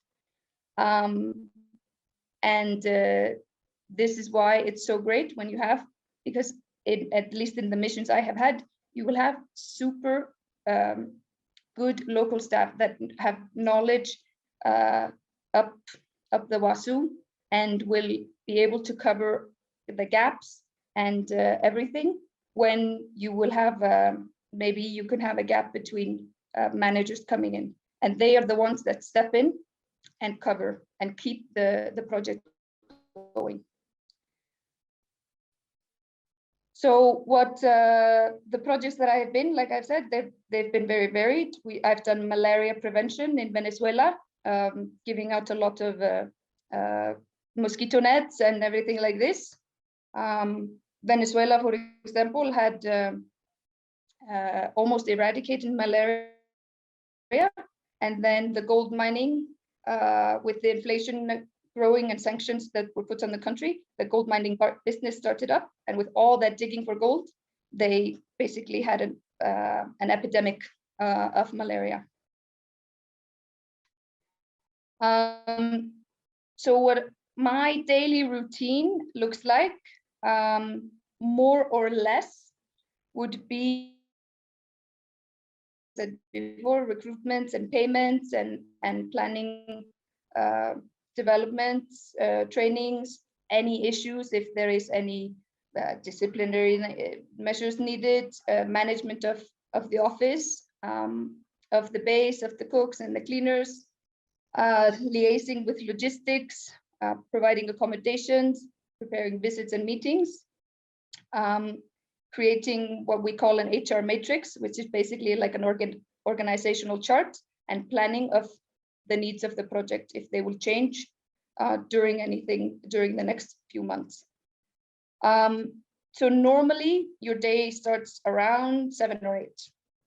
This is why it's so great when you have, because at least in the missions I have had, you will have super good local staff that have knowledge up the wazoo and will be able to cover the gaps and everything. When you will have maybe you can have a gap between managers coming in, and they are the ones that step in and cover and keep the project going. So what the projects that I have been, like I've said, they've been very varied. I've done malaria prevention in Venezuela, giving out a lot of mosquito nets and everything like this. Venezuela, for example, had almost eradicated malaria, and then the gold mining, with the inflation growing and sanctions that were put on the country, the gold mining business started up, and with all that digging for gold, they basically had an epidemic of malaria. So what my daily routine looks like, more or less, would be before recruitments and payments and planning developments, trainings, any issues, if there is any disciplinary measures needed, management of the office, of the base, of the cooks and the cleaners, liaising with logistics, providing accommodations, preparing visits and meetings, creating what we call an HR matrix, which is basically like an organizational chart, and planning of the needs of the project if they will change during the next few months. So normally your day starts around 7 or 8.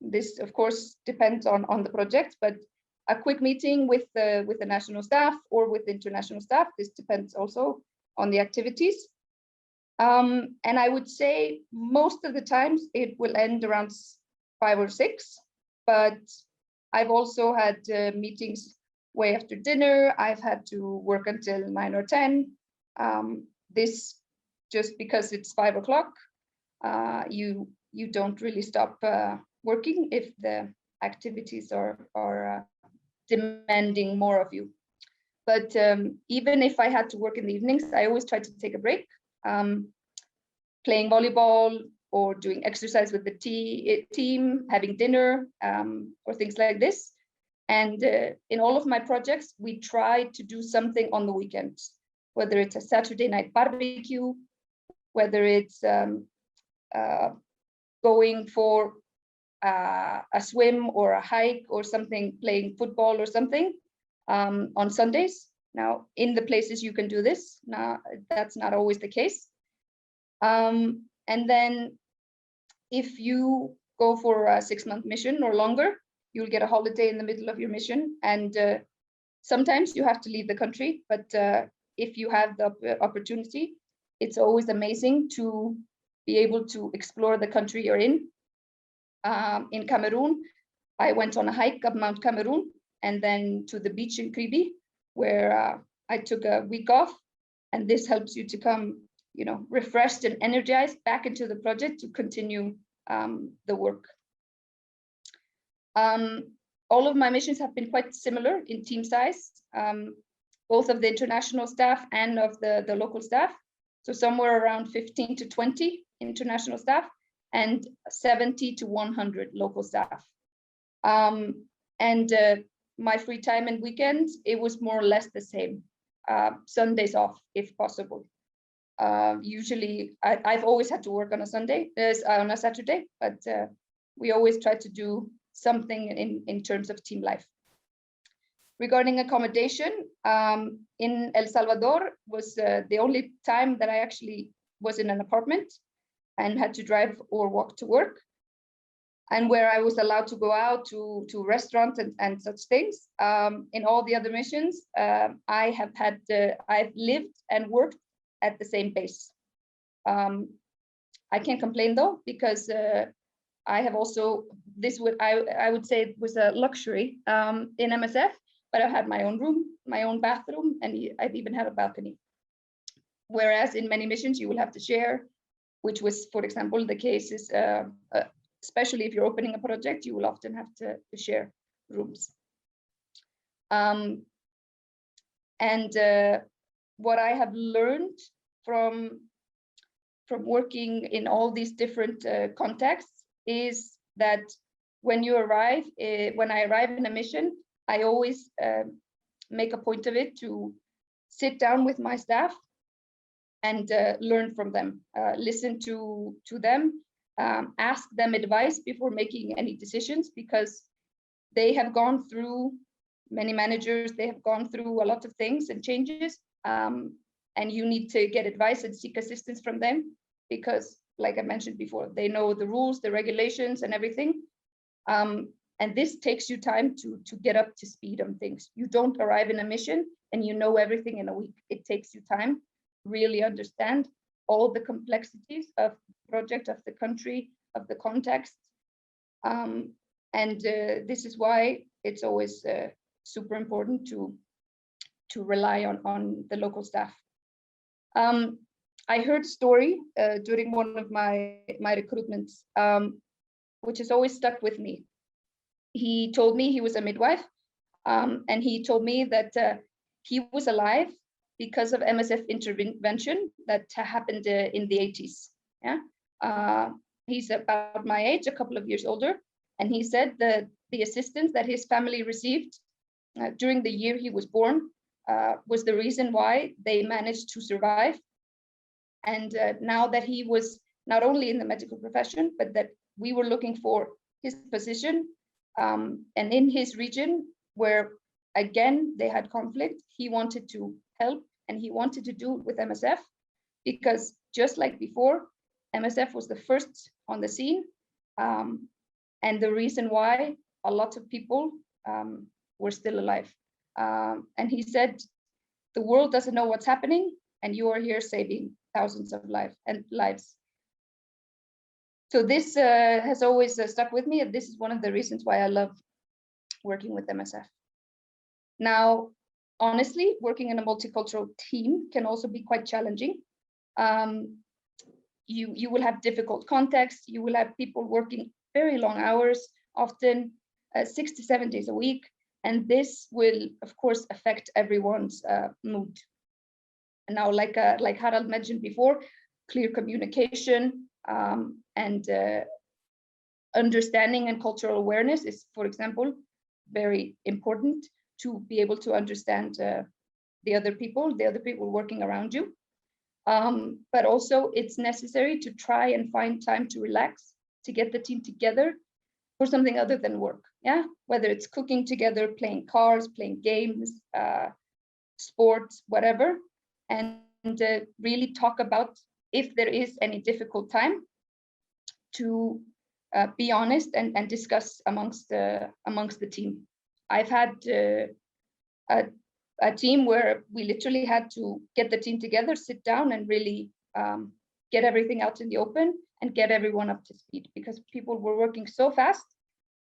This of course depends on the project, but a quick meeting with the national staff or with the international staff, this depends also on the activities. And I would say most of the times it will end around 5 or 6, but I've also had meetings way after dinner. I've had to work until 9 or 10. This just because it's 5 o'clock, you don't really stop working if the activities are demanding more of you. But even if I had to work in the evenings, I always try to take a break, playing volleyball or doing exercise with the team, having dinner, or things like this. And in all of my projects, we try to do something on the weekends, whether it's a Saturday night barbecue, whether it's going for a swim or a hike or something, playing football or something on Sundays. Now, in the places you can do this, now that's not always the case. And then if you go for a 6-month mission or longer, you'll get a holiday in the middle of your mission. And sometimes you have to leave the country, but if you have the opportunity, it's always amazing to be able to explore the country you're in. In Cameroon, I went on a hike up Mount Cameroon and then to the beach in Kribi, where I took a week off. And this helps you to come, refreshed and energized back into the project to continue the work. All of my missions have been quite similar in team size, both of the international staff and of the local staff. So somewhere around 15 to 20 international staff and 70 to 100 local staff. My free time and weekends, it was more or less the same. Sundays off, if possible. Usually, I've always had to work on a Saturday, but we always try to do something in terms of team life. Regarding accommodation, in El Salvador was the only time that I actually was in an apartment and had to drive or walk to work, and where I was allowed to go out to restaurants and such things. In all the other missions, I've lived and worked at the same base. I can't complain though, because I have also, I would say it was a luxury in MSF, but I had my own room, my own bathroom, and I've even had a balcony. Whereas in many missions you will have to share, which was, for example, the case is, especially if you're opening a project, you will often have to share rooms. What I have learned from working in all these different contexts is that when I arrive in a mission, I always make a point of it to sit down with my staff and learn from them, listen to them, ask them advice before making any decisions, because they have gone through many managers, they have gone through a lot of things and changes, and you need to get advice and seek assistance from them, because like I mentioned before, they know the rules, the regulations and everything. And this takes you time to get up to speed on things. You don't arrive in a mission and you know everything in a week. It takes you time to really understand all the complexities of the project, of the country, of the context. This is why it's always super important to rely on the local staff. I heard a story during one of my recruitments, which has always stuck with me. He told me he was a midwife, and he told me that he was alive because of MSF intervention that happened in the 80s. Yeah, he's about my age, a couple of years older, and he said that the assistance that his family received during the year he was born was the reason why they managed to survive. And now that he was not only in the medical profession, but that we were looking for his position, and in his region where again they had conflict, he wanted to help, and he wanted to do it with MSF, because just like before, MSF was the first on the scene, and the reason why a lot of people were still alive. And he said, the world doesn't know what's happening, and you are here saving thousands of lives. So this has always stuck with me, and this is one of the reasons why I love working with MSF. Now, honestly, working in a multicultural team can also be quite challenging. You will have difficult contexts. You will have people working very long hours, often 6 to 7 days a week, and this will, of course, affect everyone's mood. And now, like Harald mentioned before, clear communication and understanding and cultural awareness is, for example, very important to be able to understand the other people working around you. But also it's necessary to try and find time to relax to get the team together for something other than work. Yeah, whether it's cooking together, playing cards, playing games, sports, whatever, and really talk about if there is any difficult time, to be honest and discuss amongst the team. I've had a team where we literally had to get the team together, sit down, and really get everything out in the open and get everyone up to speed, because people were working so fast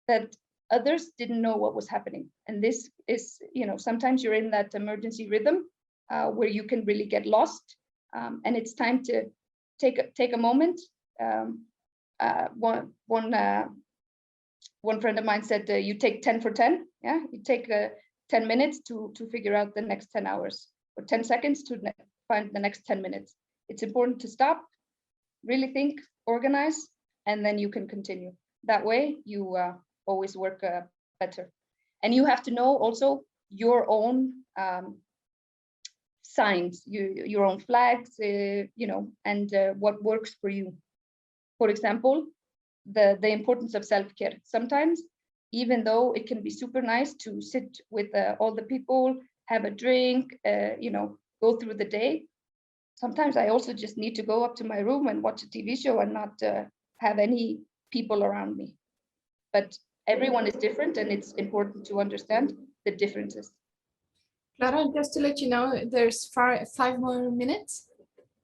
that others didn't know what was happening. And this is, sometimes you're in that emergency rhythm where you can really get lost, and it's time to take a moment. One friend of mine said, you take 10 for 10. Yeah, you take 10 minutes to figure out the next 10 hours, or 10 seconds to find the next 10 minutes. It's important to stop, really think, organize, and then you can continue. That way you always work better. And you have to know also your own signs, your own flags, and what works for you. For example, the importance of self-care. Sometimes, even though it can be super nice to sit with all the people, have a drink, go through the day, sometimes I also just need to go up to my room and watch a TV show and not have any people around me. But everyone is different, and it's important to understand the differences. Clara, just to let you know, there's 5 more minutes.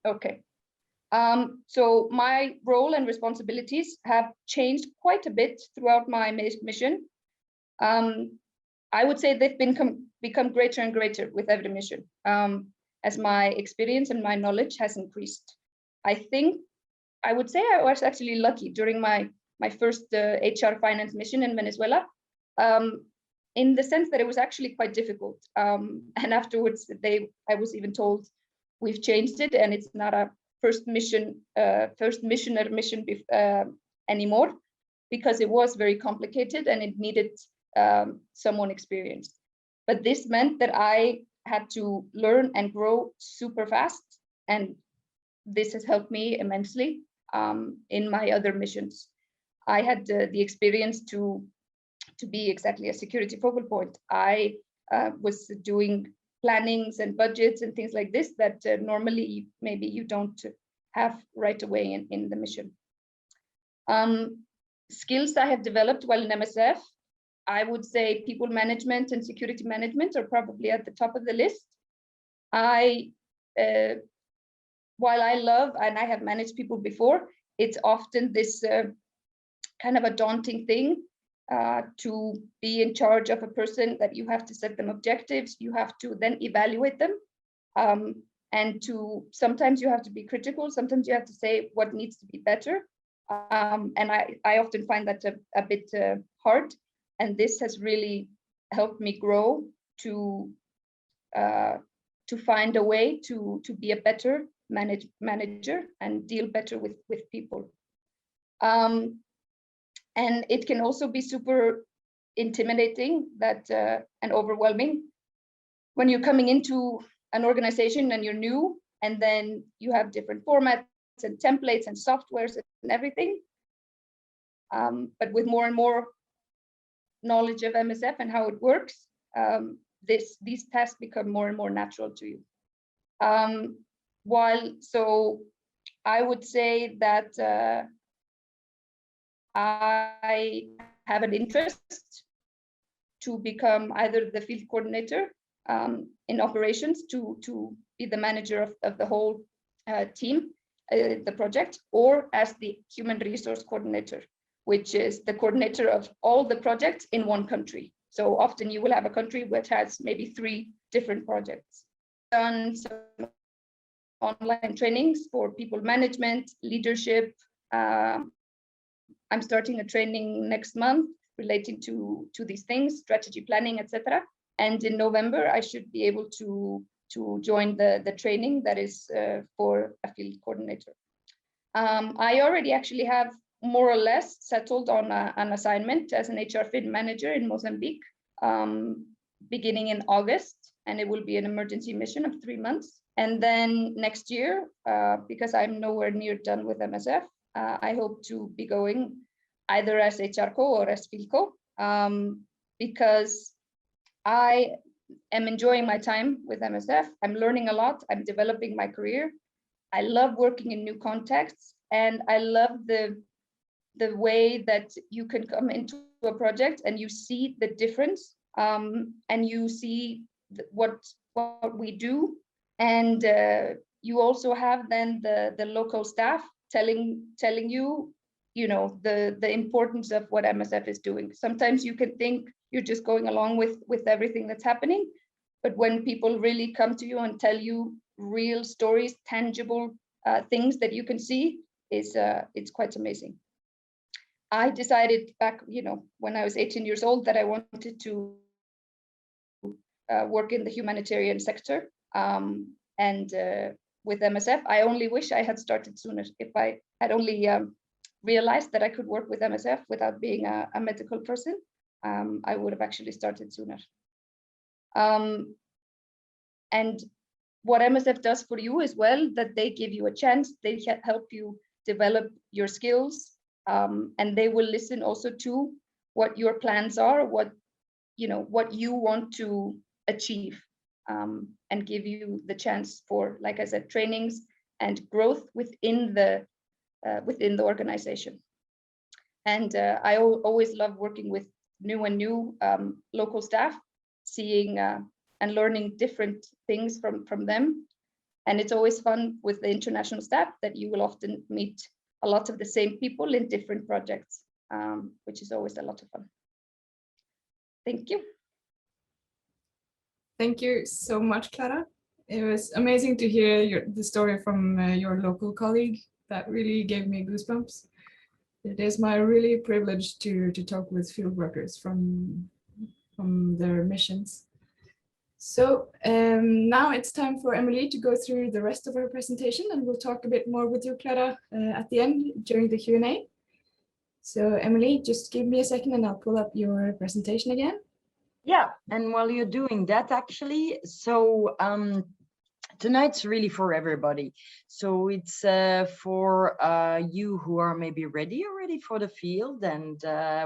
Okay. So my role and responsibilities have changed quite a bit throughout my mission. I would say they've become greater and greater with every mission, as my experience and my knowledge has increased. I would say I was actually lucky during my first HR finance mission in Venezuela, in the sense that it was actually quite difficult. And afterwards, I was even told, we've changed it, and it's not a first missioner mission anymore, because it was very complicated and it needed someone experienced. But this meant that I had to learn and grow super fast, and this has helped me immensely in my other missions. I had the experience to be exactly a security focal point. I was doing plannings and budgets and things like this that normally maybe you don't have right away in the mission. Skills I have developed while in MSF, I would say people management and security management are probably at the top of the list. While I love, and I have managed people before, it's often this kind of a daunting thing to be in charge of a person, that you have to set them objectives, you have to then evaluate them, and sometimes you have to be critical, sometimes you have to say what needs to be better, and I often find that a bit hard, and this has really helped me grow to find a way to be a better manager and deal better with people. And it can also be super intimidating and overwhelming when you're coming into an organization and you're new, and then you have different formats and templates and softwares and everything. But with more and more knowledge of MSF and how it works, these tasks become more and more natural to you. So I would say that I have an interest to become either the field coordinator in operations, to be the manager of the whole team, the project, or as the human resource coordinator, which is the coordinator of all the projects in one country. So often you will have a country which has maybe 3 different projects. Done some online trainings for people management, leadership. I'm starting a training next month relating to these things, strategy planning, etc. And in November, I should be able to join the training that is for a field coordinator. I already actually have more or less settled on an assignment as an HR fin manager in Mozambique, beginning in August, and it will be an emergency mission of 3 months. And then next year, because I'm nowhere near done with MSF, I hope to be going either as HRCO or as FILCO, because I am enjoying my time with MSF. I'm learning a lot. I'm developing my career. I love working in new contexts, and I love the way that you can come into a project and you see the difference, and you see what we do, and you also have then the local staff telling you, you know, the importance of what MSF is doing. Sometimes you can think you're just going along with everything that's happening, but when people really come to you and tell you real stories, tangible things that you can see, it's quite amazing. I decided back, you know, when I was 18 years old, that I wanted to work in the humanitarian sector, and with MSF, I only wish I had started sooner. If I had only realized that I could work with MSF without being a medical person, I would have actually started sooner. And what MSF does for you as well, that they give you a chance, they help you develop your skills, and they will listen also to what your plans are, what you want to achieve, and give you the chance for, like I said, trainings and growth within the organization. And I always love working with new local staff, seeing and learning different things from them. And it's always fun with the international staff that you will often meet a lot of the same people in different projects, which is always a lot of fun. Thank you. Thank you so much, Clara. It was amazing to hear the story from your local colleague. That really gave me goosebumps. It is my really privilege to talk with field workers from their missions. So now it's time for Emily to go through the rest of her presentation, and we'll talk a bit more with you, Clara, at the end during the Q&A. So Emily, just give me a second and I'll pull up your presentation again. Yeah, and while you're doing that, actually, so tonight's really for everybody. So it's for you who are maybe ready already for the field and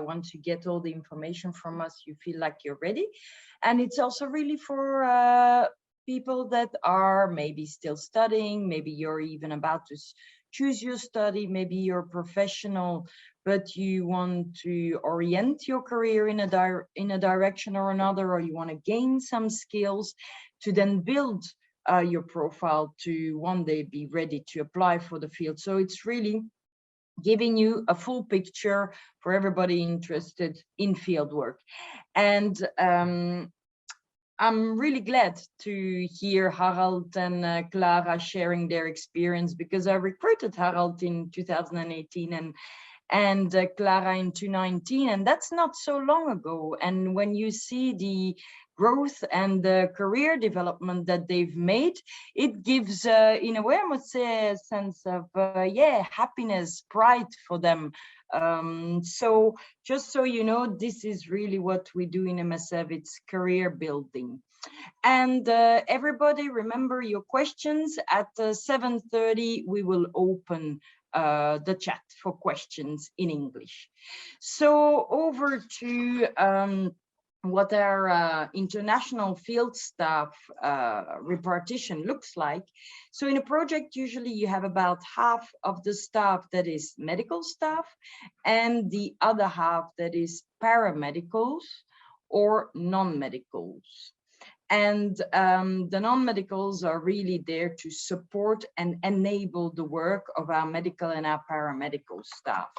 want to get all the information from us, you feel like you're ready. And it's also really for people that are maybe still studying, maybe you're even about to choose your study, maybe you're a professional, but you want to orient your career in a direction or another, or you want to gain some skills to then build your profile to one day be ready to apply for the field. So it's really giving you a full picture for everybody interested in field work. And I'm really glad to hear Harald and Clara sharing their experience, because I recruited Harald in 2018 and Clara in 2019, and that's not so long ago. And when you see the growth and the career development that they've made, it gives, in a way, I must say, a sense of, happiness, pride for them. So just so you know, this is really what we do in MSF, it's career building. And everybody remember your questions. At 7:30, we will open the chat for questions in English. So over to what our international field staff repartition looks like. So in a project, usually you have about half of the staff that is medical staff and the other half that is paramedicals or non-medicals. And the non-medicals are really there to support and enable the work of our medical and our paramedical staff.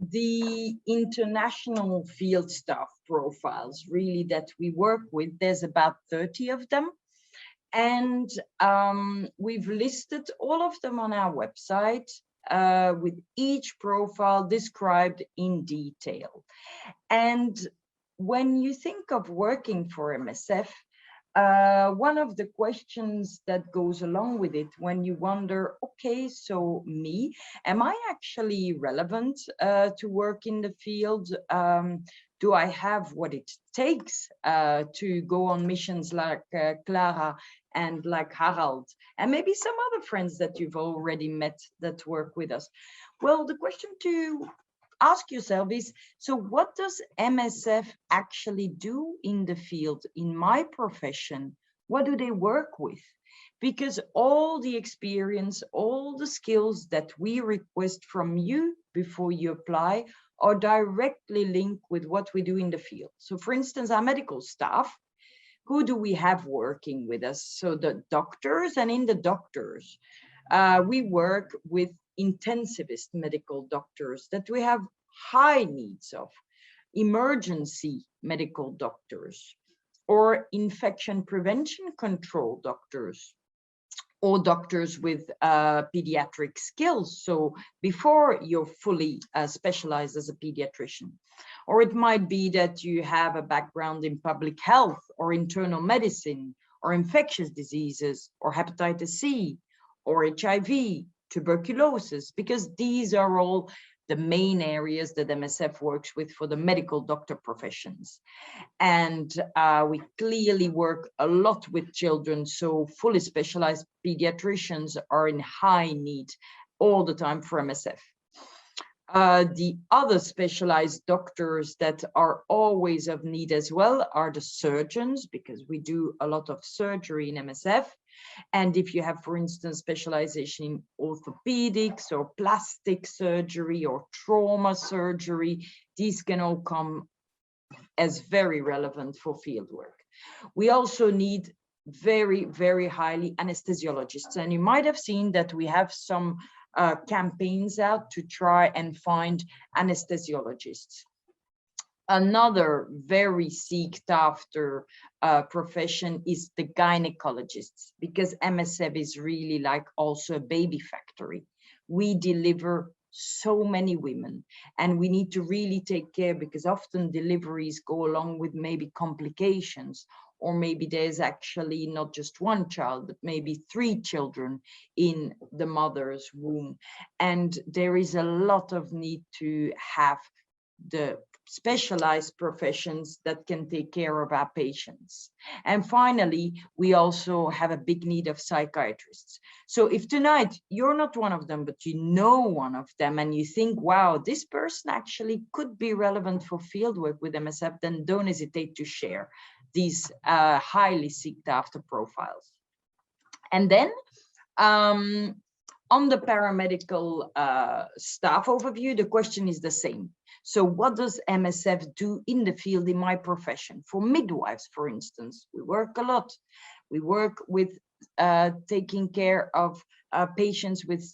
The international field staff profiles really that we work with, there's about 30 of them. And we've listed all of them on our website with each profile described in detail. And when you think of working for MSF, one of the questions that goes along with it, when you wonder, okay, so me, am I actually relevant to work in the field? Do I have what it takes to go on missions like Clara and like Harald, and maybe some other friends that you've already met that work with us. Well, the question to ask yourself is, so what does MSF actually do in the field? In my profession, what do they work with? Because all the experience, all the skills that we request from you before you apply are directly linked with what we do in the field. So for instance, our medical staff, who do we have working with us? So the doctors, and in the doctors, we work with intensivist medical doctors that we have high needs of, emergency medical doctors, or infection prevention control doctors, or doctors with pediatric skills. So before you're fully specialized as a pediatrician, or it might be that you have a background in public health or internal medicine or infectious diseases or hepatitis C or HIV, tuberculosis, because these are all the main areas that MSF works with for the medical doctor professions. And we clearly work a lot with children, so fully specialized pediatricians are in high need all the time for MSF. The other specialized doctors that are always of need as well are the surgeons, because we do a lot of surgery in MSF. And if you have, for instance, specialization in orthopedics or plastic surgery or trauma surgery, these can all come as very relevant for fieldwork. We also need very, very highly anesthesiologists. And you might have seen that we have some campaigns out to try and find anesthesiologists. Another very sought after profession is the gynecologists, because MSF is really like also a baby factory. We deliver so many women, and we need to really take care, because often deliveries go along with maybe complications, or maybe there's actually not just one child, but maybe 3 children in the mother's womb. And there is a lot of need to have the specialized professions that can take care of our patients. And finally, we also have a big need of psychiatrists. So if tonight you're not one of them, but you know one of them, and you think, wow, this person actually could be relevant for fieldwork with MSF, then don't hesitate to share these highly sought after profiles. And then on the paramedical staff overview, the question is the same. So what does MSF do in the field in my profession? For midwives, for instance, we work a lot. We work with taking care of patients with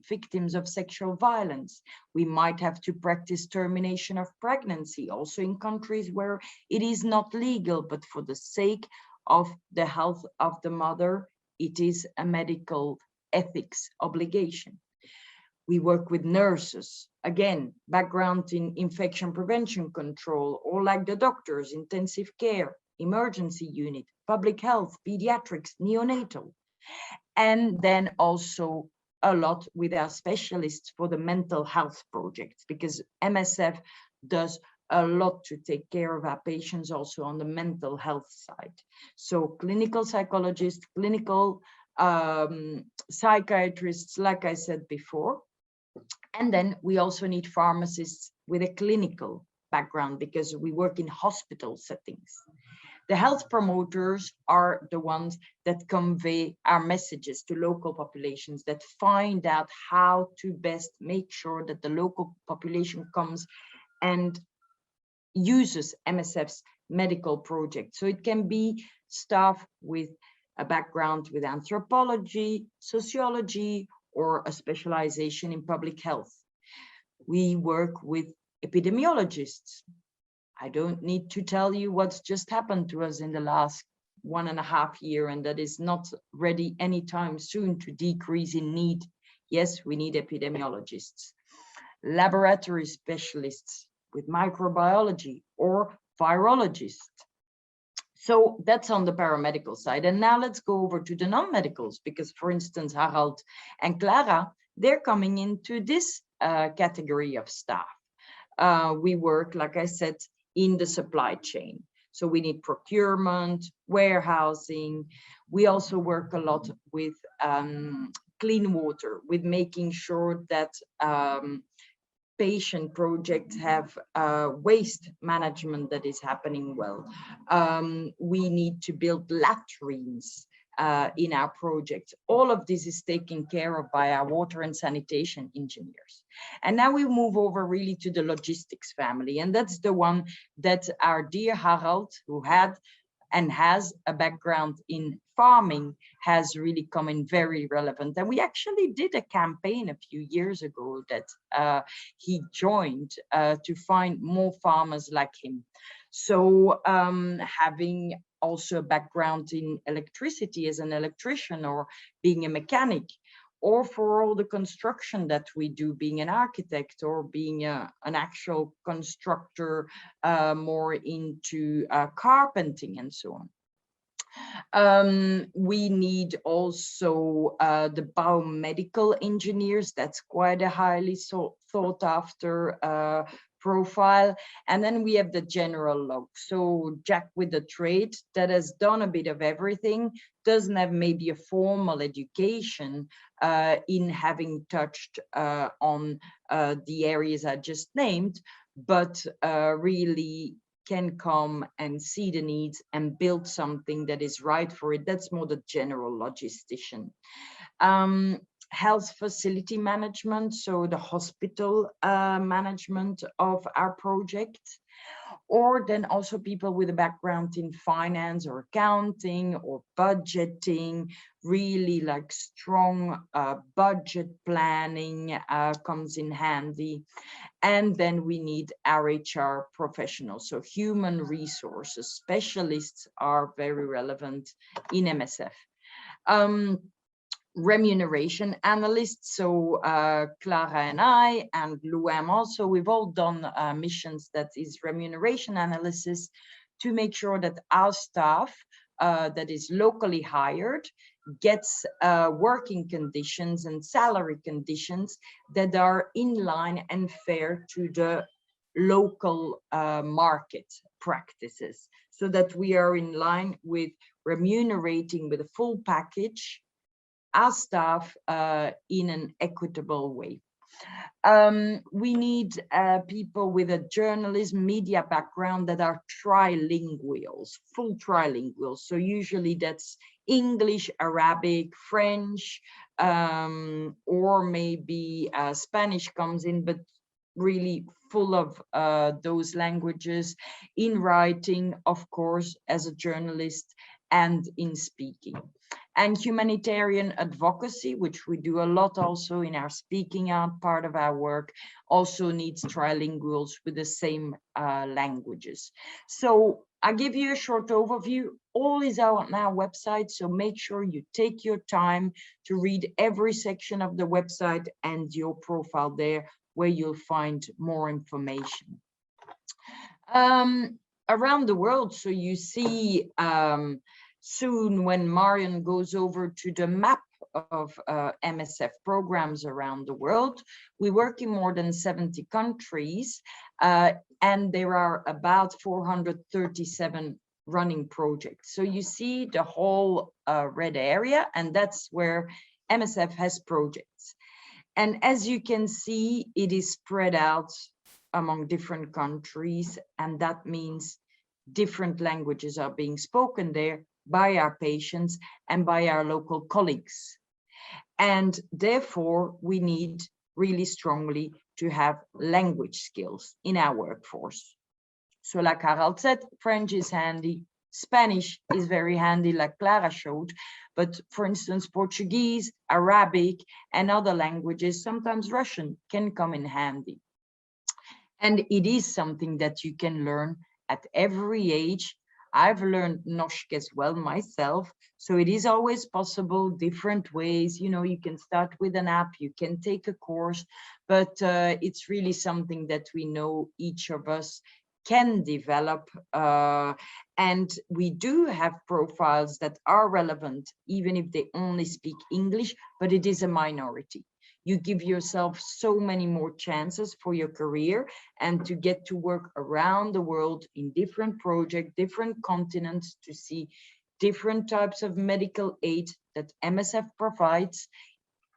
victims of sexual violence. We might have to practice termination of pregnancy, also in countries where it is not legal, but for the sake of the health of the mother, it is a medical ethics obligation. We work with nurses, again, background in infection prevention control, or like the doctors, intensive care, emergency unit, public health, pediatrics, neonatal. And then also a lot with our specialists for the mental health projects, because MSF does a lot to take care of our patients also on the mental health side. So clinical psychologists, clinical psychiatrists, like I said before. And then we also need pharmacists with a clinical background, because we work in hospital settings. The health promoters are the ones that convey our messages to local populations, that find out how to best make sure that the local population comes and uses MSF's medical project. So it can be staff with a background with anthropology, sociology, or a specialization in public health. We work with epidemiologists. I don't need to tell you what's just happened to us in the last 1.5 years, and that is not ready anytime soon to decrease in need. Yes, we need epidemiologists. Laboratory specialists with microbiology or virologists. So that's on the paramedical side. And now let's go over to the non-medicals, because for instance, Harald and Clara, they're coming into this category of staff. We work, like I said, in the supply chain. So we need procurement, warehousing. We also work a lot with clean water, with making sure that patient projects have waste management that is happening well. We need to build latrines in our projects. All of this is taken care of by our water and sanitation engineers. And now we move over really to the logistics family. And that's the one that our dear Harald, who had and has a background in farming, has really come in very relevant. And we actually did a campaign a few years ago that he joined to find more farmers like him. So having also a background in electricity as an electrician or being a mechanic, or for all the construction that we do, being an architect or being an actual constructor, more into carpenting and so on. We need also the biomedical engineers. That's quite a highly sought after profile. And then we have the general log. So Jack with the trade that has done a bit of everything, doesn't have maybe a formal education in having touched on the areas I just named, but really can come and see the needs and build something that is right for it. That's more the general logistician. Health facility management, so the hospital management of our project, or then also people with a background in finance or accounting or budgeting, really like strong budget planning comes in handy. And then we need our HR professionals, so human resources specialists are very relevant in MSF. Remuneration analysts, so Clara and I and Luam also, we've all done missions that is remuneration analysis to make sure that our staff that is locally hired gets working conditions and salary conditions that are in line and fair to the local market practices, so that we are in line with remunerating with a full package our staff in an equitable way. We need people with a journalism media background that are trilinguals, full trilinguals. So usually that's English, Arabic, French, or maybe Spanish comes in, but really full of those languages in writing, of course, as a journalist, and in speaking. And humanitarian advocacy, which we do a lot also in our speaking out part of our work, also needs trilinguals with the same languages. So I give you a short overview. All is out on our website, so make sure you take your time to read every section of the website and your profile there, where you'll find more information. Around the world, so you see soon when Marion goes over to the map of MSF programs around the world, we work in more than 70 countries, and there are about 437 running projects. So you see the whole red area, and that's where MSF has projects. And as you can see, it is spread out among different countries, and that means different languages are being spoken there by our patients and by our local colleagues. And therefore, we need really strongly to have language skills in our workforce. So like Harald said, French is handy, Spanish is very handy, like Clara showed, but for instance, Portuguese, Arabic, and other languages, sometimes Russian, can come in handy. And it is something that you can learn at every age. I've learned Noshk as well myself, so it is always possible, different ways. You know, you can start with an app, you can take a course, but it's really something that we know each of us can develop, and we do have profiles that are relevant, even if they only speak English, but it is a minority. you give yourself so many more chances for your career and to get to work around the world in different projects, different continents, to see different types of medical aid that MSF provides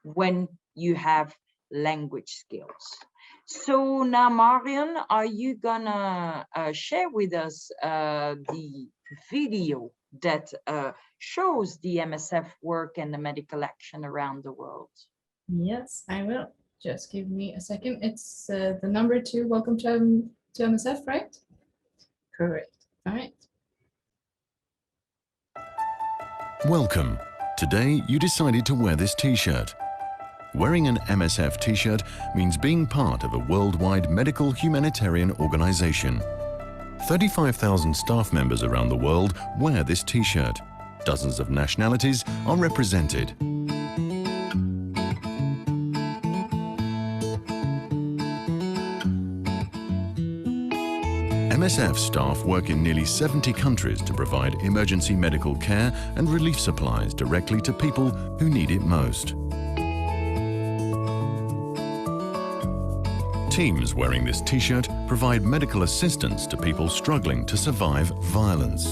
when you have language skills. So now, Marion, are you gonna share with us the video that shows the MSF work and the medical action around the world? Yes, I will. Just give me a second. It's the number 2. Welcome to MSF, right? Correct. All right. Welcome. Today you decided to wear this t-shirt. Wearing an MSF t-shirt means being part of a worldwide medical humanitarian organization. 35,000 staff members around the world wear this t-shirt. Dozens of nationalities are represented. MSF staff work in nearly 70 countries to provide emergency medical care and relief supplies directly to people who need it most. Teams wearing this t-shirt provide medical assistance to people struggling to survive violence,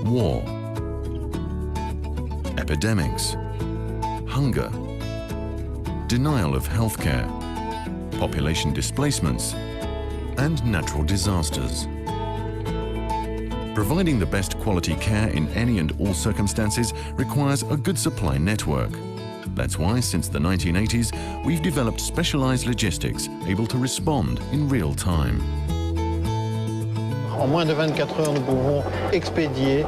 war, epidemics, hunger, denial of healthcare, population displacements, and natural disasters. Providing the best quality care in any and all circumstances requires a good supply network. That's why, since the 1980s, we've developed specialized logistics able to respond in real time. En moins de 24 heures, nous pouvons expédier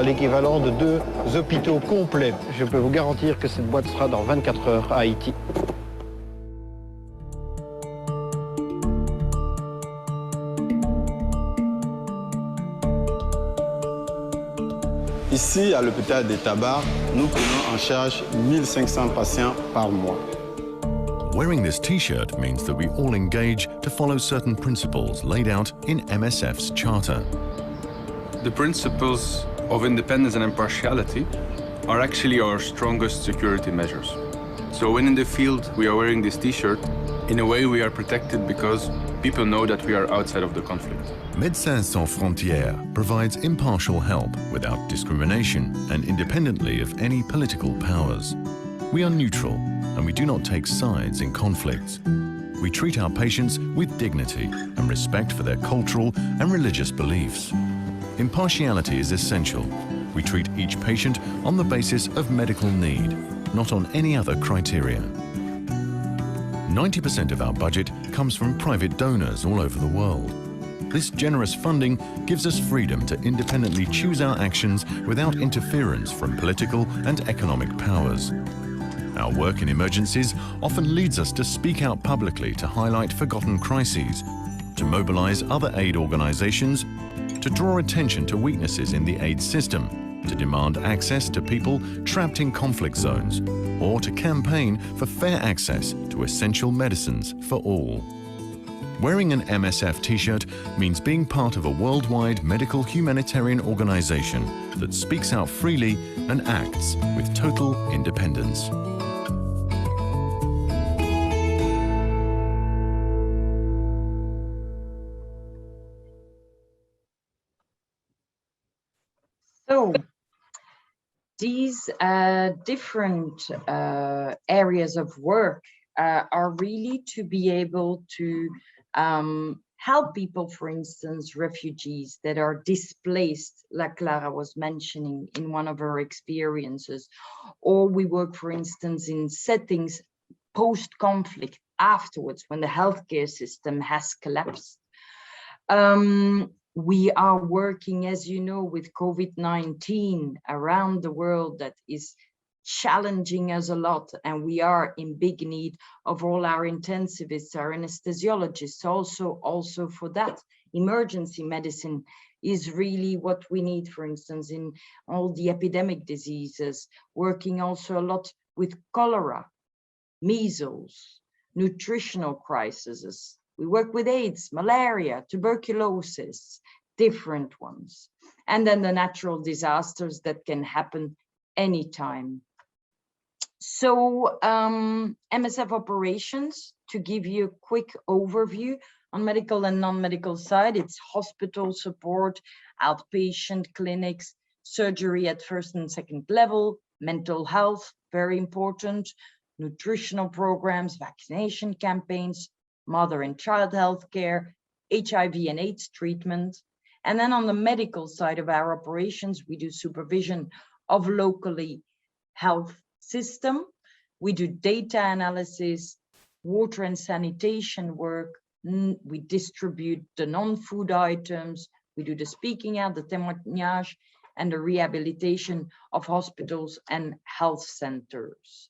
l'équivalent de 2 hôpitaux complets. Je peux vous garantir que cette boîte sera dans 24 heures à Haïti. Ici, à l'hôpital des Tabards, nous prenons en charge 1500 patients par mois. Wearing this t-shirt means that we all engage to follow certain principles laid out in MSF's charter. The principles of independence and impartiality are actually our strongest security measures. So when in the field we are wearing this t-shirt, in a way we are protected because people know that we are outside of the conflict. Médecins Sans Frontières provides impartial help without discrimination and independently of any political powers. We are neutral and we do not take sides in conflicts. We treat our patients with dignity and respect for their cultural and religious beliefs. Impartiality is essential. We treat each patient on the basis of medical need, not on any other criteria. 90% of our budget comes from private donors all over the world. This generous funding gives us freedom to independently choose our actions without interference from political and economic powers. Our work in emergencies often leads us to speak out publicly to highlight forgotten crises, to mobilize other aid organizations, to draw attention to weaknesses in the aid system, to demand access to people trapped in conflict zones, or to campaign for fair access to essential medicines for all. Wearing an MSF t-shirt means being part of a worldwide medical humanitarian organization that speaks out freely and acts with total independence. So these different areas of work are really to be able to help people, for instance, refugees that are displaced, like Clara was mentioning in one of her experiences. Or we work, for instance, in settings post-conflict, afterwards, when the healthcare system has collapsed. We are working, as you know, with COVID-19 around the world that is challenging us a lot, and we are in big need of all our intensivists, our anesthesiologists, also for that. Emergency medicine is really what we need, for instance, in all the epidemic diseases, working also a lot with cholera, measles, nutritional crises. We work with AIDS, malaria, tuberculosis, different ones. And then the natural disasters that can happen anytime. So MSF operations, to give you a quick overview on medical and non-medical side, it's hospital support, outpatient clinics, surgery at first and second level, mental health, very important, nutritional programs, vaccination campaigns, mother and child health care, HIV and AIDS treatment. And then on the medical side of our operations, we do supervision of locally health system. We do data analysis, water and sanitation work. We distribute the non-food items. We do the speaking out, the témoignage, and the rehabilitation of hospitals and health centers.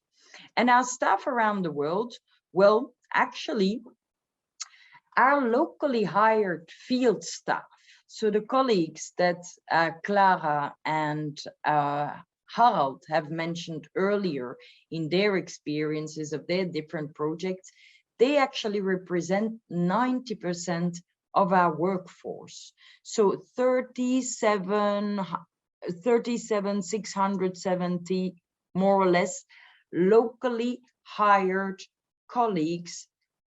And our staff around the world, well, actually, our locally hired field staff, so the colleagues that Clara and Harald have mentioned earlier in their experiences of their different projects, they actually represent 90% of our workforce. So 37,670, more or less, locally hired colleagues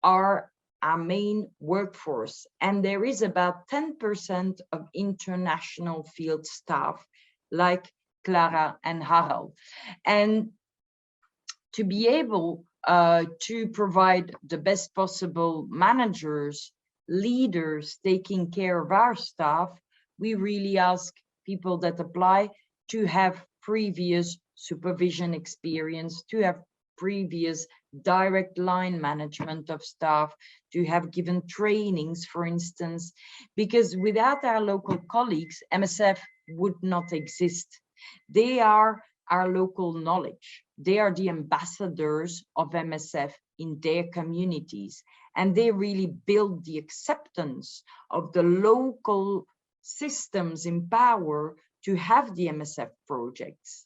are our main workforce. And there is about 10% of international field staff, like Clara and Harald. And to be able to provide the best possible managers, leaders taking care of our staff, we really ask people that apply to have previous supervision experience, to have previous direct line management of staff, to have given trainings, for instance, because without our local colleagues, MSF would not exist. They are our local knowledge. They are the ambassadors of MSF in their communities, and they really build the acceptance of the local systems in power to have the MSF projects.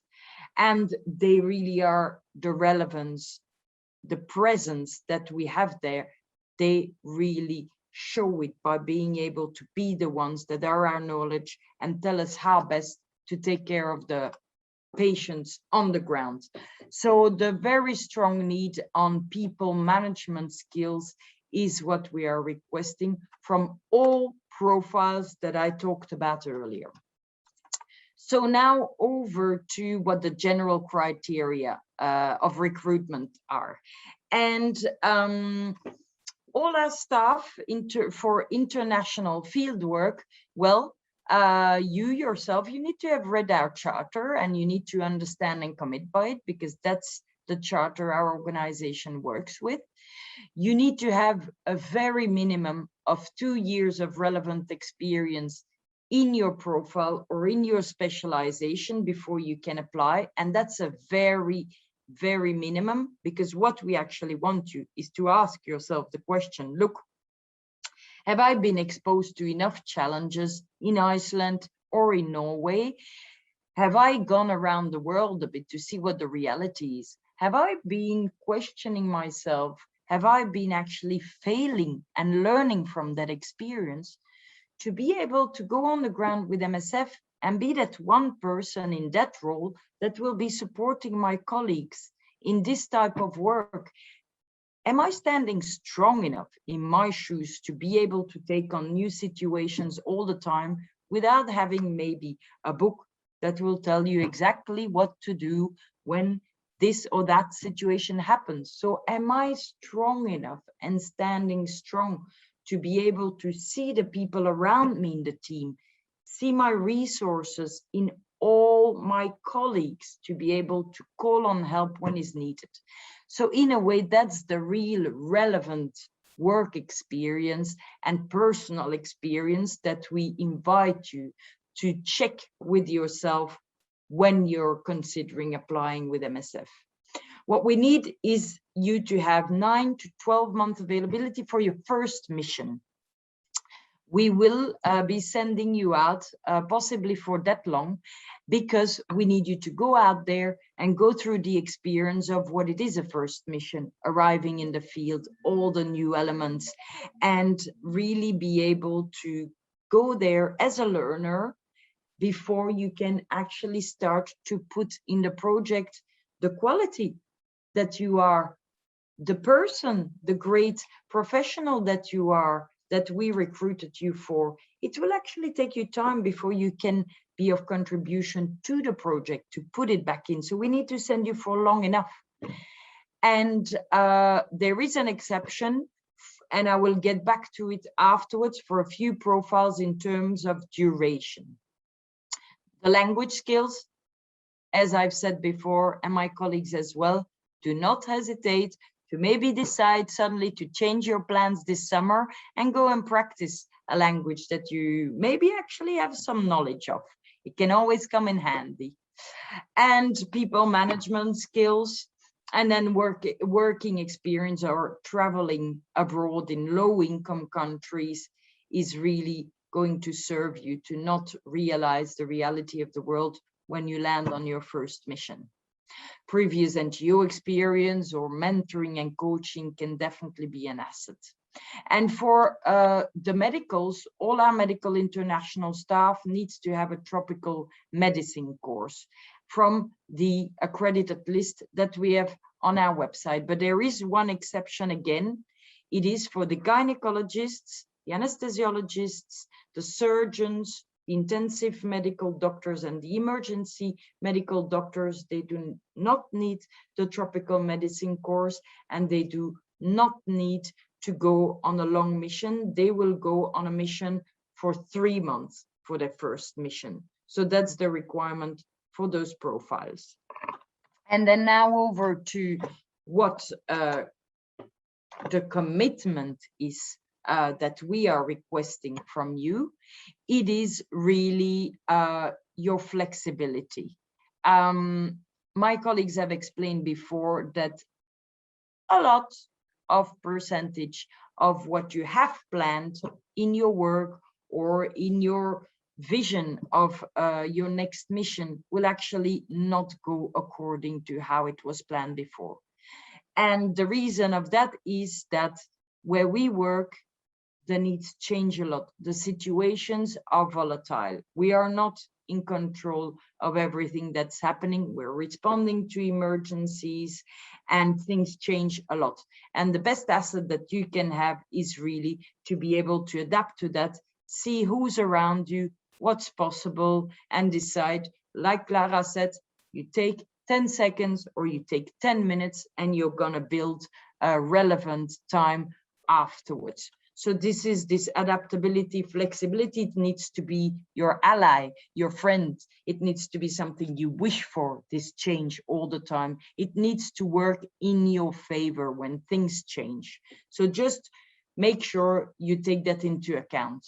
And they really are the relevance, the presence that we have there. They really show it by being able to be the ones that are our knowledge and tell us how best to take care of the patients on the ground. So the very strong need on people management skills is what we are requesting from all profiles that I talked about earlier. So now over to what the general criteria of recruitment are. And all our staff for international field work, well, you yourself, you need to have read our charter and you need to understand and commit by it, because that's the charter our organization works with. You need to have a very minimum of 2 years of relevant experience in your profile or in your specialization before you can apply. And that's a very, very minimum, because what we actually want you is to ask yourself the question, look, have I been exposed to enough challenges in Iceland or in Norway? Have I gone around the world a bit to see what the reality is? Have I been questioning myself? Have I been actually failing and learning from that experience to be able to go on the ground with MSF and be that one person in that role that will be supporting my colleagues in this type of work? Am I standing strong enough in my shoes to be able to take on new situations all the time without having maybe a book that will tell you exactly what to do when this or that situation happens? So am I strong enough and standing strong to be able to see the people around me in the team, see my resources in all my colleagues to be able to call on help when is needed? So in a way, that's the real relevant work experience and personal experience that we invite you to check with yourself when you're considering applying with MSF. What we need is you to have 9 to 12 month availability for your first mission. We will be sending you out possibly for that long, because we need you to go out there and go through the experience of what it is a first mission, arriving in the field, all the new elements, and really be able to go there as a learner before you can actually start to put in the project the quality that you are the person, the great professional that you are, that we recruited you for, it will actually take you time before you can be of contribution to the project, to put it back in. So we need to send you for long enough. And there is an exception, and I will get back to it afterwards for a few profiles in terms of duration. The language skills, as I've said before, and my colleagues as well, do not hesitate to maybe decide suddenly to change your plans this summer and go and practice a language that you maybe actually have some knowledge of. It can always come in handy. And people management skills, and then working experience or traveling abroad in low-income countries is really going to serve you to not realize the reality of the world when you land on your first mission. Previous NGO experience or mentoring and coaching can definitely be an asset. And for the medicals, all our medical international staff needs to have a tropical medicine course from the accredited list that we have on our website. But there is one exception again. It is for the gynecologists, the anesthesiologists, the surgeons, the intensive medical doctors, and the emergency medical doctors. They do not need the tropical medicine course, and they do not need to go on a long mission. They will go on a mission for 3 months for their first mission. So that's the requirement for those profiles. And then now over to what the commitment is that we are requesting from you. It is really your flexibility. My colleagues have explained before that a lot of percentage of what you have planned in your work or in your vision of your next mission will actually not go according to how it was planned before. And the reason of that is that where we work, the needs change a lot. The situations are volatile. We are not in control of everything that's happening. We're responding to emergencies and things change a lot. And the best asset that you can have is really to be able to adapt to that, see who's around you, what's possible, and decide, like Clara said, you take 10 seconds or you take 10 minutes and you're gonna build a relevant time afterwards. So this is this adaptability, flexibility. It needs to be your ally, your friend. It needs to be something you wish for, this change all the time. It needs to work in your favor when things change. So just make sure you take that into account.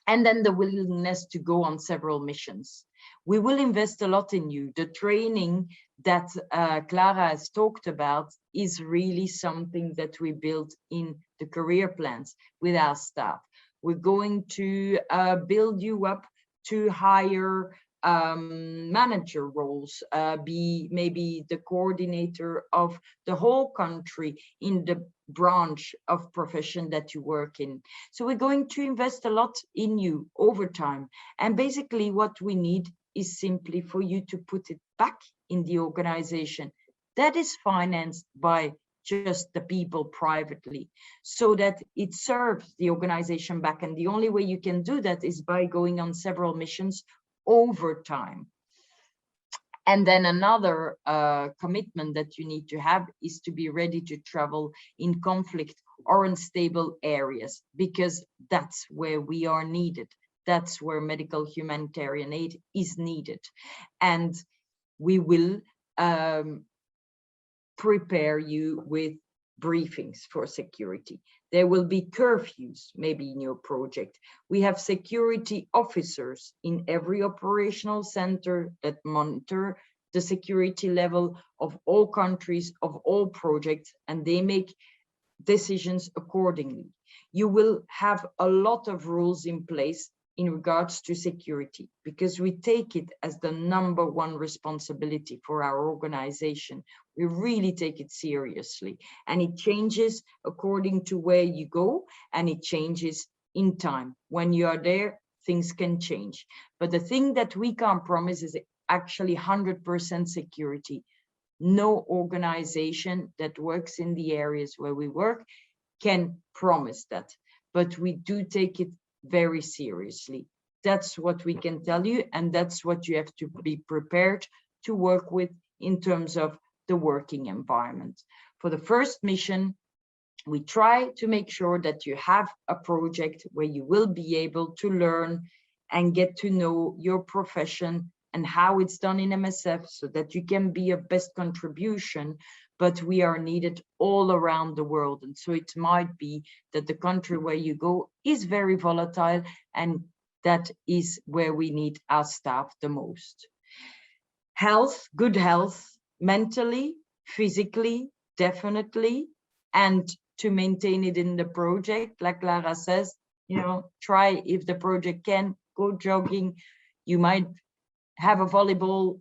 And then the willingness to go on several missions. We will invest a lot in you. The training that Clara has talked about is really something that we build in the career plans with our staff. We're going to build you up to higher manager roles, be maybe the coordinator of the whole country in the branch of profession that you work in. So we're going to invest a lot in you over time. And basically what we need is simply for you to put it back in the organization that is financed by just the people privately, so that it serves the organization back. And the only way you can do that is by going on several missions over time. And then another commitment that you need to have is to be ready to travel in conflict or unstable areas, because that's where we are needed. That's where medical humanitarian aid is needed. And we will prepare you with briefings for security. There will be curfews, maybe in your project. We have security officers in every operational center that monitor the security level of all countries, of all projects, and they make decisions accordingly. You will have a lot of rules in place in regards to security, because we take it as the #1 responsibility for our organization. We really take it seriously, and it changes according to where you go, and it changes in time. When you are there, things can change. But the thing that we can't promise is actually 100% security. No organization that works in the areas where we work can promise that, but we do take it very seriously. That's what we can tell you, and that's what you have to be prepared to work with in terms of the working environment. For the first mission, we try to make sure that you have a project where you will be able to learn and get to know your profession and how it's done in MSF so that you can be your best contribution. But we are needed all around the world. And so it might be that the country where you go is very volatile, and that is where we need our staff the most. Health, good health, mentally, physically, definitely, and to maintain it in the project, like Clara says, you know, try if the project can, go jogging. You might have a volleyball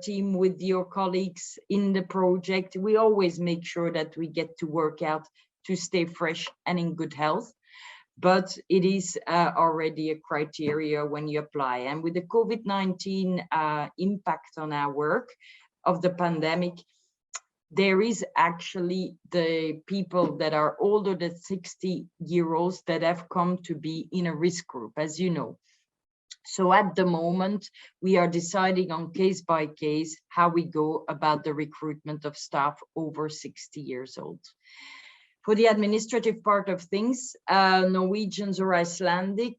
team with your colleagues in the project. We always make sure that we get to work out to stay fresh and in good health. But it is already a criteria when you apply. And with the COVID-19 impact on our work of the pandemic, there is actually the people that are older than 60-year-olds that have come to be in a risk group, as you know. So at the moment, we are deciding on case by case how we go about the recruitment of staff over 60 years old. For the administrative part of things, Norwegians or Icelandics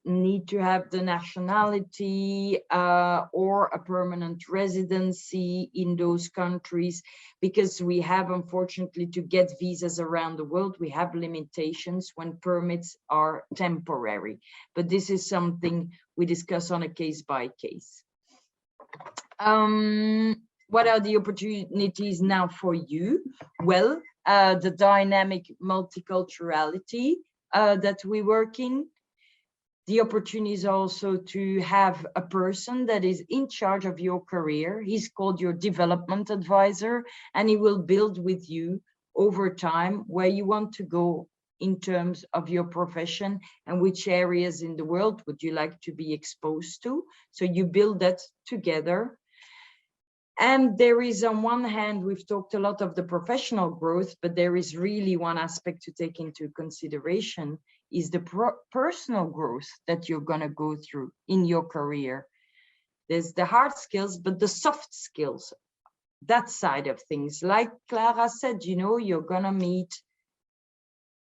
need to have the nationality or a permanent residency in those countries, because we have, unfortunately, to get visas around the world, we have limitations when permits are temporary. But this is something we discuss on a case by case. What are the opportunities now for you? Well, the dynamic multiculturality that we work in. The opportunity is also to have a person that is in charge of your career. He's called your development advisor, and he will build with you over time where you want to go in terms of your profession and which areas in the world would you like to be exposed to. So you build that together. And there is, on one hand, we've talked a lot of the professional growth, but there is really one aspect to take into consideration is the personal growth that you're going to go through in your career. There's the hard skills, but the soft skills, that side of things. Like Clara said, you know, you're going to meet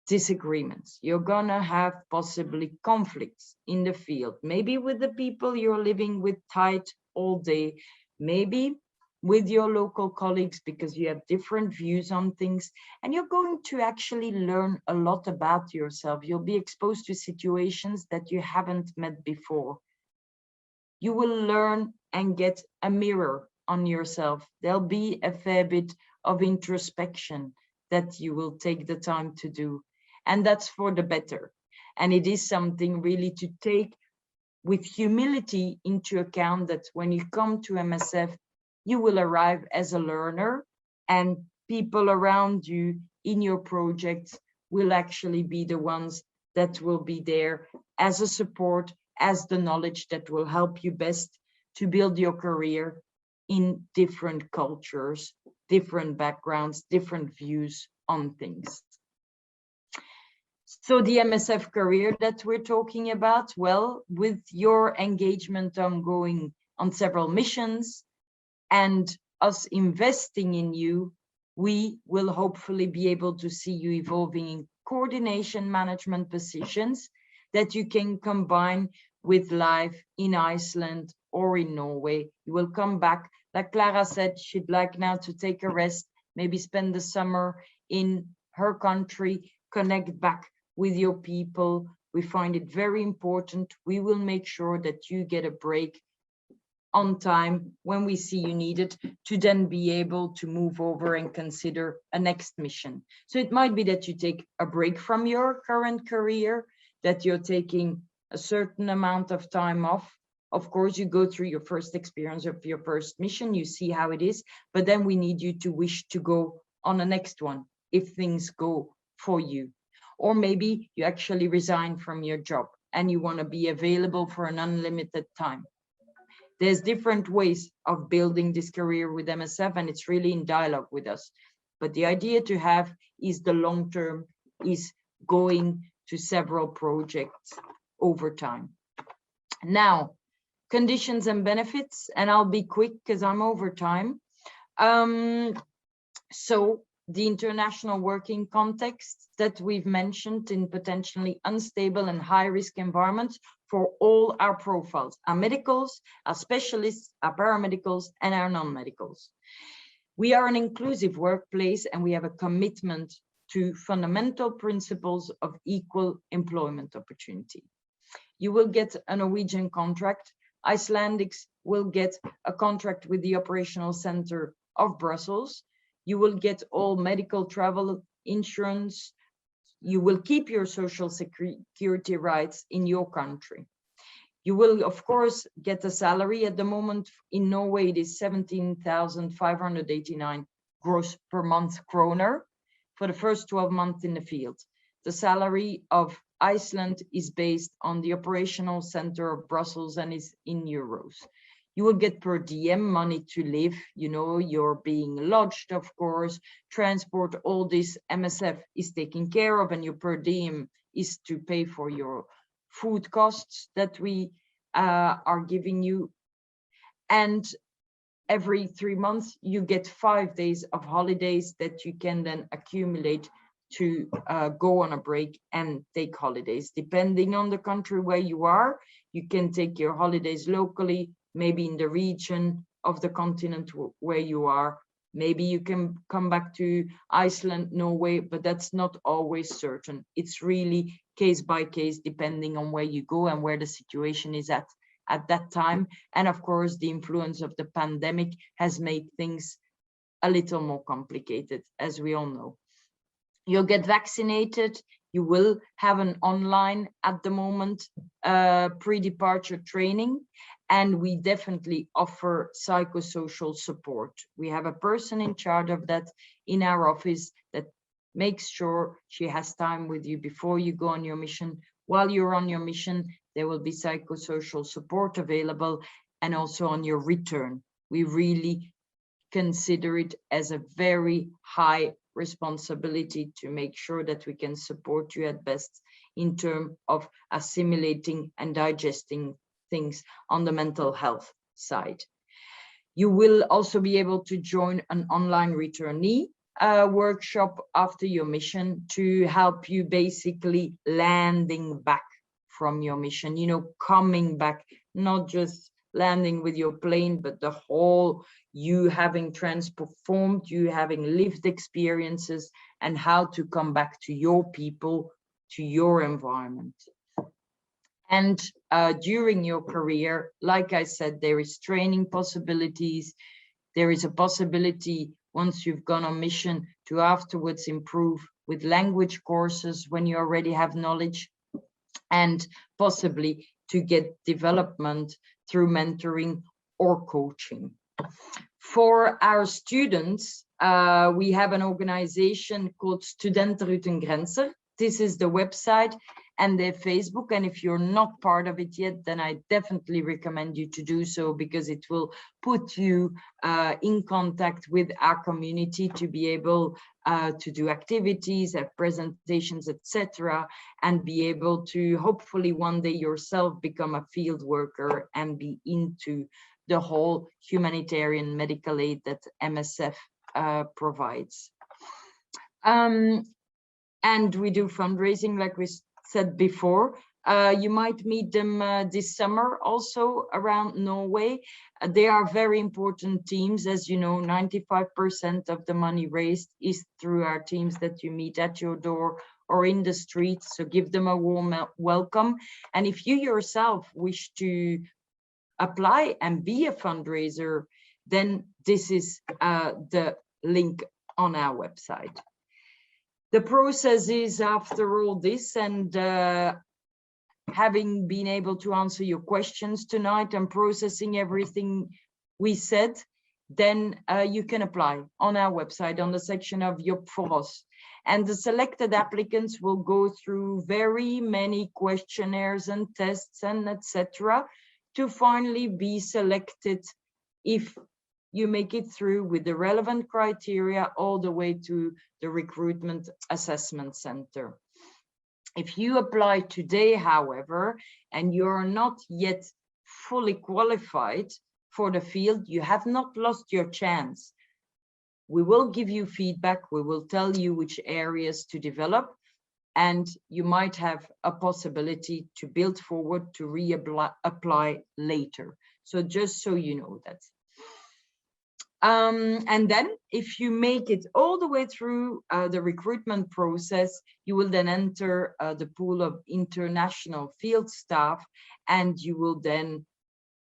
disagreements. You're going to have possibly conflicts in the field, maybe with the people you're living with tight all day, maybe with your local colleagues because you have different views on things, and you're going to actually learn a lot about yourself. You'll be exposed to situations that you haven't met before. You will learn and get a mirror on yourself. There'll be a fair bit of introspection that you will take the time to do, and that's for the better. And it is something really to take with humility into account that when you come to MSF, you will arrive as a learner, and people around you in your projects will actually be the ones that will be there as a support, as the knowledge that will help you best to build your career in different cultures, different backgrounds, different views on things. So the MSF career that we're talking about, well, with your engagement ongoing on several missions, and us investing in you, we will hopefully be able to see you evolving in coordination management positions that you can combine with life in Iceland or in Norway. You will come back, like Clara said, she'd like now to take a rest, maybe spend the summer in her country, connect back with your people. We find it very important. We will make sure that you get a break on time when we see you need it, to then be able to move over and consider a next mission. So it might be that you take a break from your current career, that you're taking a certain amount of time off. Of course, you go through your first experience of your first mission, you see how it is, but then we need you to wish to go on the next one if things go for you. Or maybe you actually resign from your job and you want to be available for an unlimited time. There's different ways of building this career with MSF, and it's really in dialogue with us. But the idea to have is the long term, is going to several projects over time. Now, conditions and benefits, and I'll be quick because I'm over time. So the international working context that we've mentioned in potentially unstable and high-risk environments for all our profiles, our medicals, our specialists, our paramedicals, and our non-medicals. We are an inclusive workplace, and we have a commitment to fundamental principles of equal employment opportunity. You will get a Norwegian contract. Icelandics will get a contract with the operational center of Brussels. You will get all medical travel insurance. You will keep your social security rights in your country. You will, of course, get a salary. At the moment in Norway, it is 17,589 gross per month kroner for the first 12 months in the field. The salary of Iceland is based on the operational center of Brussels and is in euros. You will get per diem money to live, you know, you're being lodged, of course, transport, all this MSF is taken care of, and your per diem is to pay for your food costs that we are giving you. And every 3 months, you get 5 days of holidays that you can then accumulate to go on a break and take holidays. Depending on the country where you are, you can take your holidays locally, maybe in the region of the continent where you are. Maybe you can come back to Iceland, Norway, but that's not always certain. It's really case by case, depending on where you go and where the situation is at that time. And of course, the influence of the pandemic has made things a little more complicated, as we all know. You'll get vaccinated. You will have an online, at the moment, pre-departure training. And we definitely offer psychosocial support. We have a person in charge of that in our office that makes sure she has time with you before you go on your mission. While you're on your mission, there will be psychosocial support available, and also on your return. We really consider it as a very high responsibility to make sure that we can support you at best in terms of assimilating and digesting things on the mental health side. You will also be able to join an online returnee workshop after your mission to help you basically landing back from your mission, you know, coming back, not just landing with your plane, but the whole you having transformed, you having lived experiences, and how to come back to your people, to your environment. And during your career, like I said, there is training possibilities. There is a possibility, once you've gone on mission, to afterwards improve with language courses when you already have knowledge, and possibly to get development through mentoring or coaching. For our students, we have an organization called Studenten Uten Grenzen. This is the website and their Facebook. And if you're not part of it yet, then I definitely recommend you to do so, because it will put you in contact with our community to be able to do activities, have presentations, etc., and be able to hopefully one day yourself become a field worker and be into the whole humanitarian medical aid that MSF provides. And we do fundraising, like we said before. You might meet them this summer also around Norway. They are very important teams. As you know, 95% of the money raised is through our teams that you meet at your door or in the streets. So give them a warm welcome. And if you yourself wish to apply and be a fundraiser, then this is the link on our website. The process is, after all this, and having been able to answer your questions tonight and processing everything we said, then you can apply on our website on the section of Job for Us. And the selected applicants will go through very many questionnaires and tests and etc. to finally be selected if you make it through with the relevant criteria all the way to the recruitment assessment center. If you apply today, however, and you're not yet fully qualified for the field, you have not lost your chance. We will give you feedback. We will tell you which areas to develop, and you might have a possibility to build forward to reapply later. So just so you know that. And then if you make it all the way through the recruitment process, you will then enter the pool of international field staff, and you will then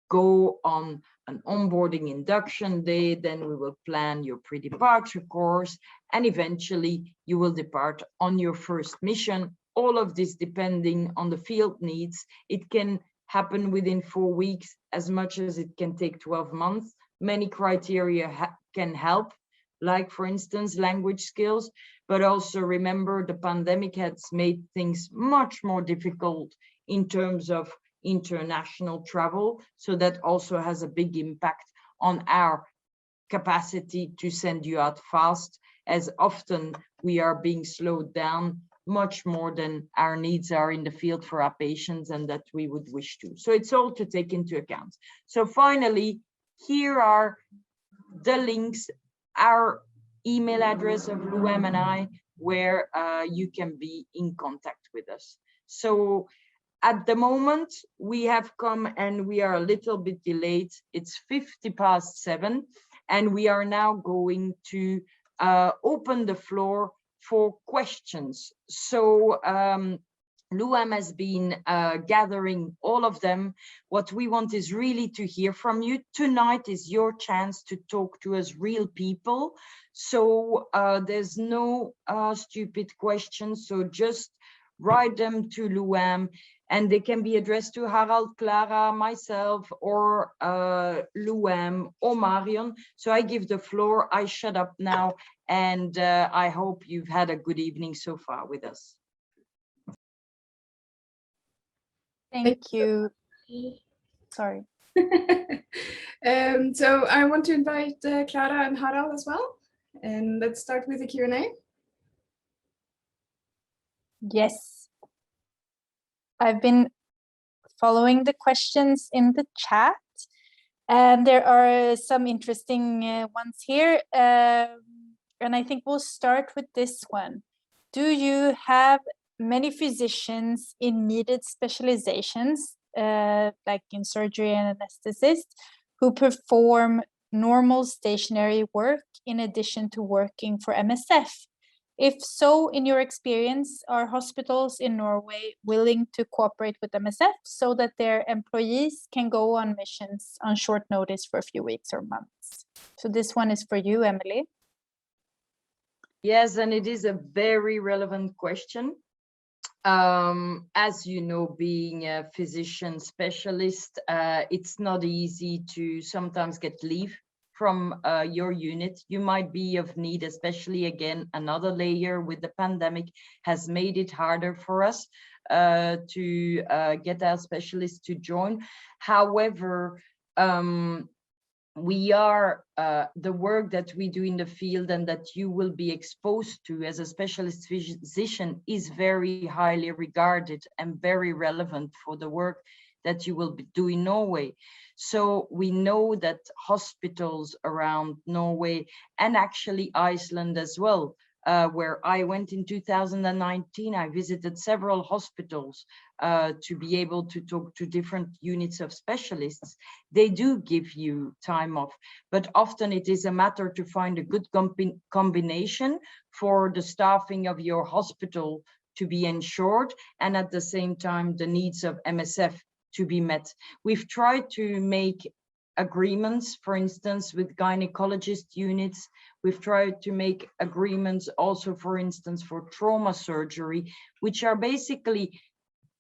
go on an onboarding induction day. Then we will plan your pre-departure course, and eventually you will depart on your first mission. All of this depending on the field needs. It can happen within 4 weeks, as much as it can take 12 months. Many criteria can help, like for instance, language skills, but also remember the pandemic has made things much more difficult in terms of international travel. So that also has a big impact on our capacity to send you out fast, as often we are being slowed down much more than our needs are in the field for our patients and that we would wish to. So it's all to take into account. So finally, here are the links, our email address of Luam and I, where you can be in contact with us. So at the moment, we have come and we are a little bit delayed. It's 7:50, and we are now going to open the floor for questions. So Luam has been gathering all of them. What we want is really to hear from you. Tonight is your chance to talk to us real people. So there's no stupid questions. So just write them to Luam, and they can be addressed to Harald, Clara, myself, or Luam or Marion. So I give the floor. I shut up now, and I hope you've had a good evening so far with us. Thank you. Sorry. So I want to invite Clara and Harald as well. And let's start with the Q&A. Yes. I've been following the questions in the chat, and there are some interesting ones here. And I think we'll start with this one. Do you have many physicians in needed specializations, like in surgery and anesthetist, who perform normal stationary work in addition to working for MSF? If so, in your experience, are hospitals in Norway willing to cooperate with MSF so that their employees can go on missions on short notice for a few weeks or months? So this one is for you, Emily. Yes, and it is a very relevant question. As you know, being a physician specialist, it's not easy to sometimes get leave from your unit. You might be of need, especially again, another layer with the pandemic has made it harder for us to get our specialists to join. However, we are the work that we do in the field and that you will be exposed to as a specialist physician is very highly regarded and very relevant for the work that you will do in Norway. So we know that hospitals around Norway and actually Iceland as well, where I went in 2019, I visited several hospitals to be able to talk to different units of specialists. They do give you time off, but often it is a matter to find a good combination for the staffing of your hospital to be ensured, and at the same time, the needs of MSF to be met. We've tried to make agreements, for instance, with gynecologist units. We've tried to make agreements also, for instance, for trauma surgery, which are basically,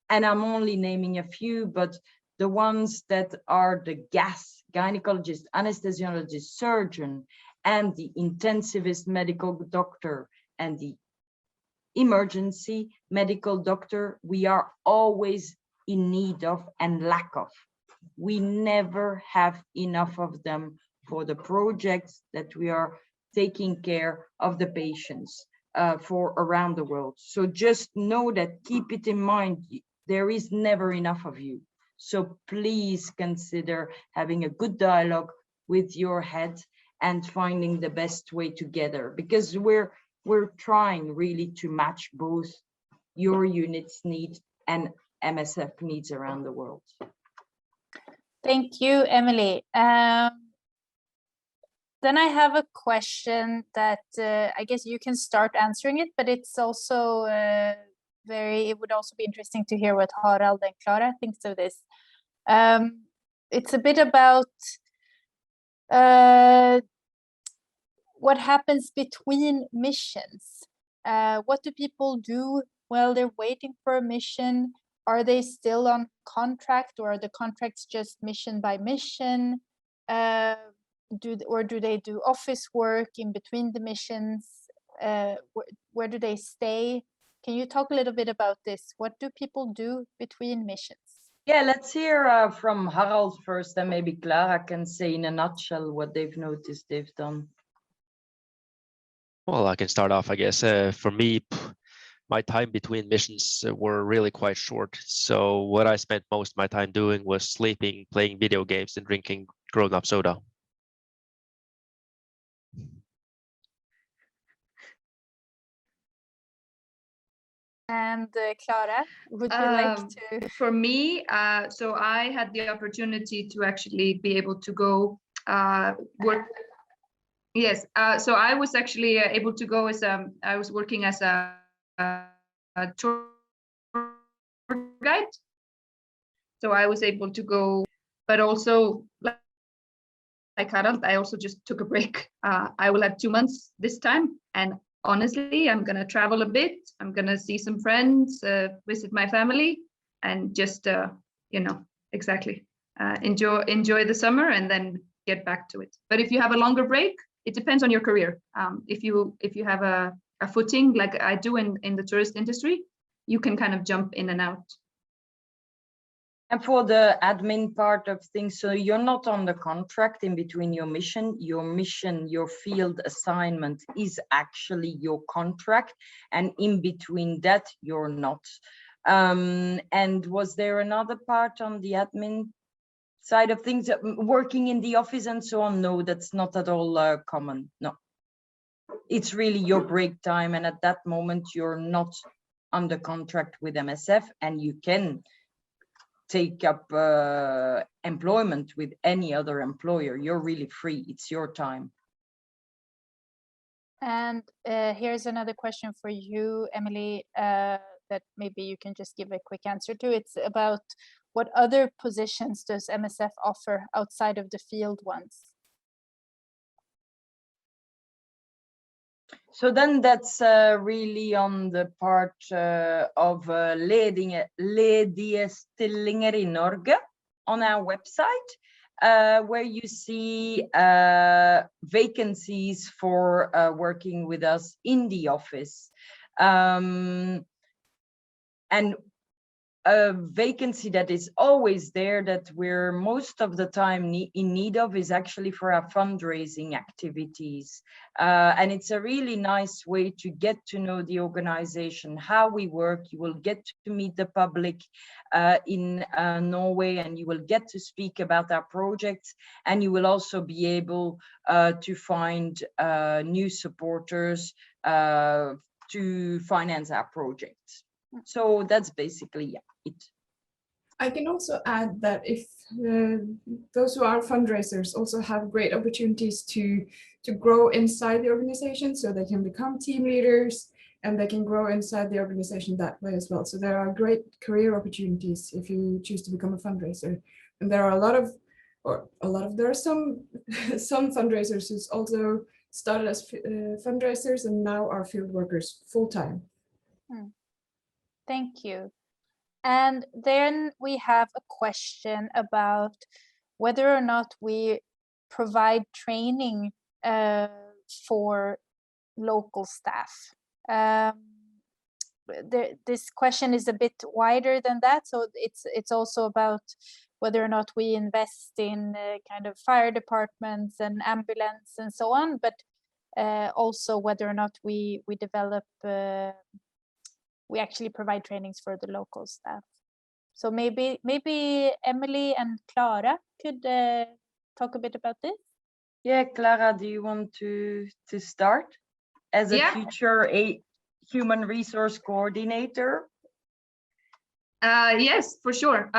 and I'm only naming a few, but the ones that are the GAS, gynecologist, anesthesiologist, surgeon, and the intensivist medical doctor and the emergency medical doctor, we are always in need of and lack of. We never have enough of them for the projects that we are taking care of the patients for around the world. So just know that, keep it in mind, there is never enough of you. So please consider having a good dialogue with your head and finding the best way together, because we're trying really to match both your unit's needs and MSF needs around the world. Thank you, Emily. Then I have a question that I guess you can start answering it, but it's also it would also be interesting to hear what Harald and Clara thinks of this. It's a bit about what happens between missions. What do people do while they're waiting for a mission? Are they still on contract, or are the contracts just mission by mission? Do they do office work in between the missions? Where do they stay? Can you talk a little bit about this? What do people do between missions? Yeah, let's hear from Harald first, and maybe Clara can say in a nutshell what they've noticed they've done. Well, I can start off, I guess. For me, my time between missions were really quite short. So what I spent most of my time doing was sleeping, playing video games, and drinking grown-up soda. And Clara, would you like to? For me, so I had the opportunity to actually be able to go work. Yes, so I was actually able to go as I was working as a tour guide. So I was able to go, but also like Harald, I also just took a break. I will have 2 months this time, and honestly, I'm gonna travel a bit. I'm gonna see some friends, visit my family, and just exactly enjoy the summer and then get back to it. But if you have a longer break, it depends on your career. If you have a footing like I do in the tourist industry, you can kind of jump in and out. And for the admin part of things, so you're not on the contract in between your mission, your field assignment is actually your contract, and in between that, you're not. And was there another part on the admin side of things, working in the office and so on? No, that's not at all common. No, it's really your break time, and at that moment, you're not under contract with MSF, and you can take up employment with any other employer. You're really free. It's your time. And here's another question for you, Emily, that maybe you can just give a quick answer to. It's about what other positions does MSF offer outside of the field ones? So then that's really on the part of ledige stillinger in Norge on our website, where you see vacancies for working with us in the office. And a vacancy that is always there, that we're most of the time in need of, is actually for our fundraising activities. And it's a really nice way to get to know the organization, how we work. You will get to meet the public in Norway, and you will get to speak about our projects, and you will also be able to find new supporters to finance our projects. So that's basically it. I can also add that if those who are fundraisers also have great opportunities to grow inside the organization, so they can become team leaders and they can grow inside the organization that way as well. So there are great career opportunities if you choose to become a fundraiser. And there are there are some fundraisers who's also started as fundraisers and now are field workers full-time. Thank you. And then we have a question about whether or not we provide training for local staff. This question is a bit wider than that, so it's also about whether or not we invest in kind of fire departments and ambulance and so on, but also whether or not we develop, we actually provide trainings for the local staff. So maybe Emily and Clara could talk a bit about this. Yeah, Clara, do you want to start as a future human resource coordinator? Yes, for sure.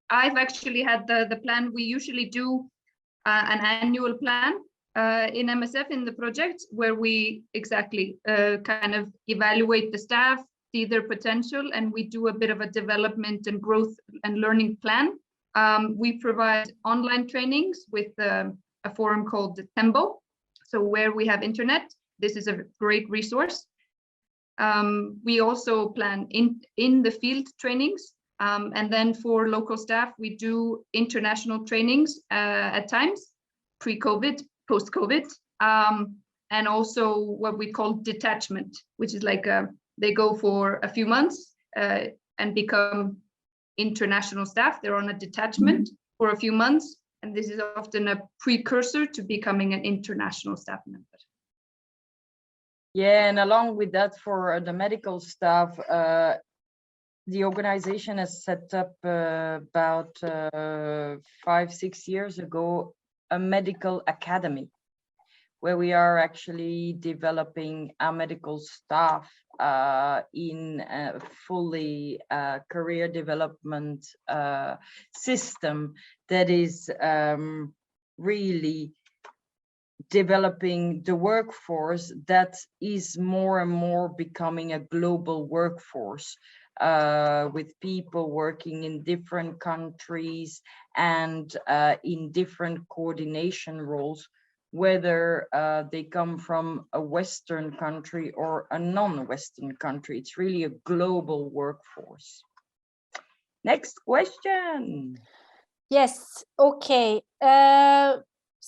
I've actually had the plan. We usually do an annual plan in MSF in the project where we kind of evaluate the staff, see their potential, and we do a bit of a development and growth and learning plan. We provide online trainings with a forum called Tembo. So where we have internet, this is a great resource. We also plan in the field trainings. And then for local staff, we do international trainings at times, pre-COVID, post-COVID, and also what we call detachment, which is like they go for a few months and become international staff. They're on a detachment for a few months, and this is often a precursor to becoming an international staff member. Yeah, and along with that, for the medical staff, the organization has set up about 5-6 years ago a medical academy, where we are actually developing our medical staff in a fully career development system that is really developing the workforce that is more and more becoming a global workforce, with people working in different countries and in different coordination roles, whether they come from a Western country or a non-Western country. It's really a global workforce. Next question. Yes, okay.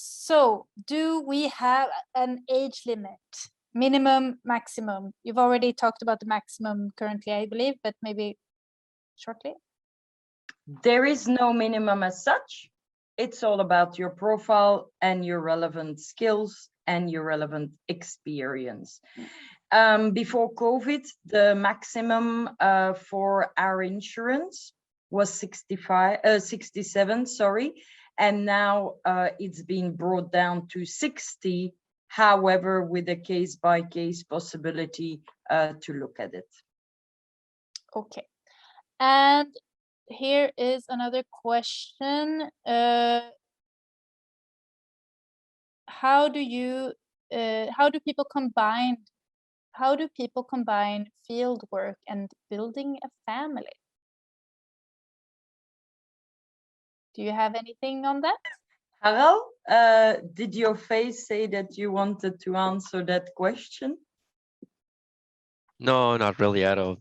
So do we have an age limit? Minimum, maximum? You've already talked about the maximum currently, I believe, but maybe shortly. There is no minimum as such. It's all about your profile and your relevant skills and your relevant experience. Before COVID, the maximum for our insurance was 67, sorry. And now it's been brought down to 60, however, with a case-by-case possibility to look at it. Okay. And here is another question. How do people combine field work and building a family? Do you have anything on that? Harald, did your face say that you wanted to answer that question? No, not really. I don't.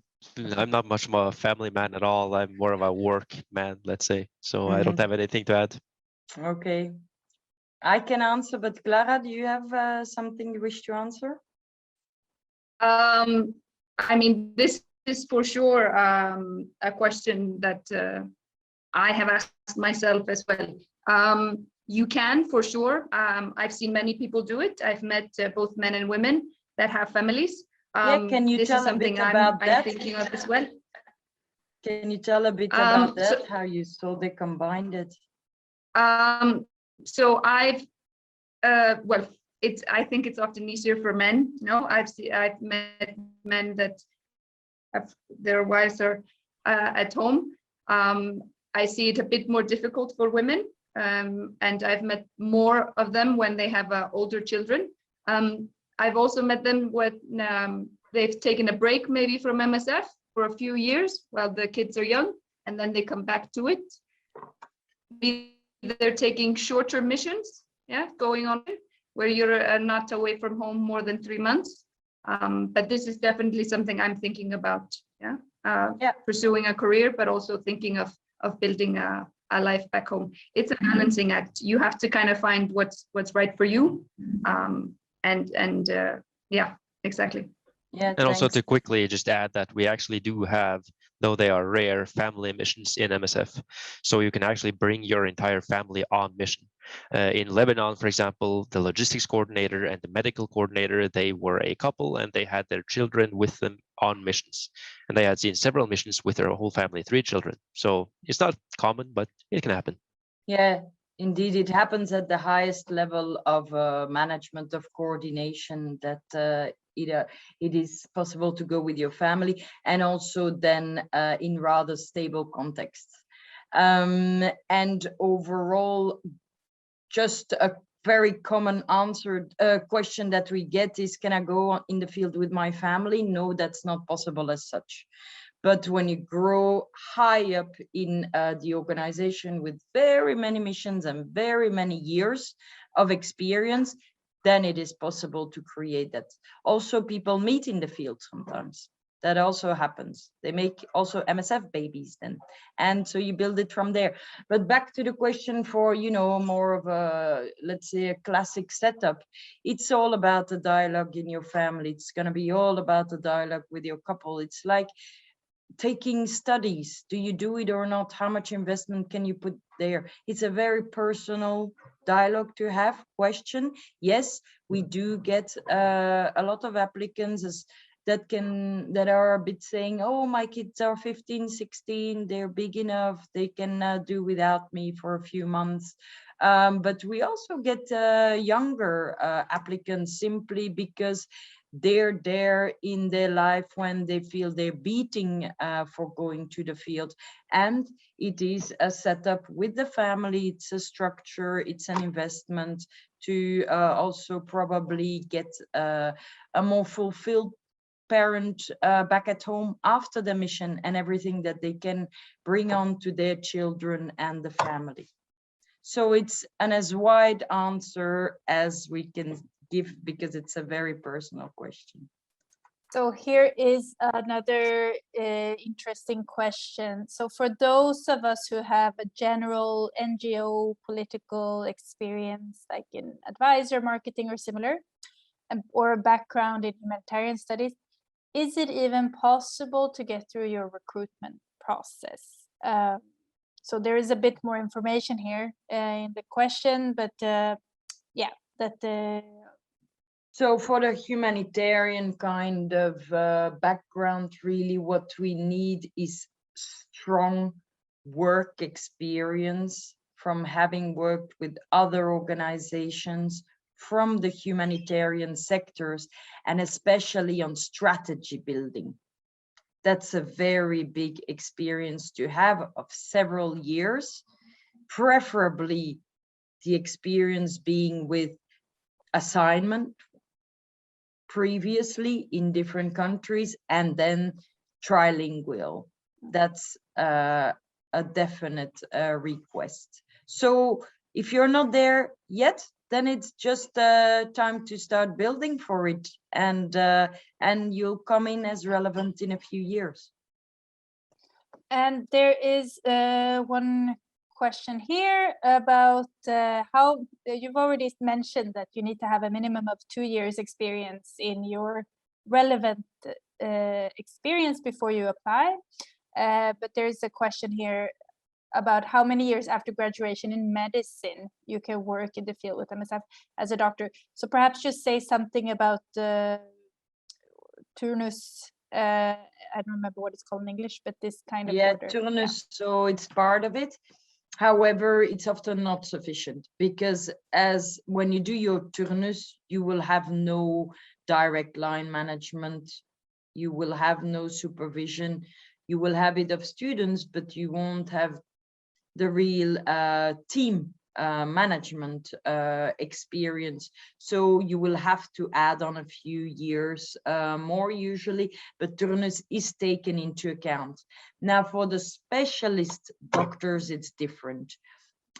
I'm not much of a family man at all. I'm more of a work man, let's say. So I don't have anything to add. Okay. I can answer, but Clara, do you have something you wish to answer? I mean, this is for sure a question that I have asked myself as well. You can, for sure. I've seen many people do it. I've met both men and women that have families. Can you tell a bit about that? I'm thinking of as well. Can you tell a bit about that, how you saw they combined it? So I've, well, I think it's often easier for men. No, I've met men that have their wives are at home. I see it a bit more difficult for women, and I've met more of them when they have older children. I've also met them when they've taken a break maybe from MSF for a few years while the kids are young, and then they come back to it. They're taking shorter missions, going on where you're not away from home more than 3 months. But this is definitely something I'm thinking about, pursuing a career, but also thinking of building a life back home. It's a balancing act. You have to kind of find what's right for you. Yeah, exactly. Yeah, And also thanks. to quickly just add that we actually do have, though they are rare, family missions in MSF. So you can actually bring your entire family on mission. In Lebanon, for example, the logistics coordinator and the medical coordinator, they were a couple and they had their children with them on missions. And they had seen several missions with their whole family, 3 children. So it's not common, but it can happen. Yeah, indeed, it happens at the highest level of management of coordination that it is possible to go with your family, and also then in rather stable contexts. And overall, just a very common answered question that we get is, can I go in the field with my family? No, that's not possible as such. But when you grow high up in the organization with very many missions and very many years of experience, then it is possible to create that. Also, people meet in the field sometimes. That also happens. They make also MSF babies then. And so you build it from there. But back to the question for, more of a, let's say, a classic setup. It's all about the dialogue in your family. It's going to be all about the dialogue with your couple. It's like taking studies. Do you do it or not? How much investment can you put there? It's a very personal dialogue to have question. Yes, we do get a lot of applicants that are a bit saying, oh, my kids are 15, 16, they're big enough, they can do without me for a few months. But we also get younger applicants simply because they're there in their life when they feel they're beating for going to the field. And it is a setup with the family, it's a structure, it's an investment to also probably get a more fulfilled parent back at home after the mission, and everything that they can bring on to their children and the family. So it's an as wide answer as we can give, because it's a very personal question. So here is another interesting question. So for those of us who have a general NGO political experience, like in advisor marketing or similar, or a background in humanitarian studies, is it even possible to get through your recruitment process? So there is a bit more information here in the question, but So for the humanitarian kind of background, really what we need is strong work experience from having worked with other organizations from the humanitarian sectors, and especially on strategy building. That's a very big experience to have of several years, preferably the experience being with assignment previously in different countries, and then trilingual. That's a definite request. So if you're not there yet, then it's just time to start building for it, and you'll come in as relevant in a few years. And there is one question here about how you've already mentioned that you need to have a minimum of 2 years experience in your relevant experience before you apply. But there's a question here about how many years after graduation in medicine you can work in the field with MSF as a doctor. So perhaps just say something about the turnus. I don't remember what it's called in English, but this kind of order. Turnus, so it's part of it. However, it's often not sufficient, because as when you do your turnus, you will have no direct line management, you will have no supervision, you will have it of students, but you won't have the real team management experience. So you will have to add on a few years more usually, but turnus is taken into account. Now for the specialist doctors, it's different.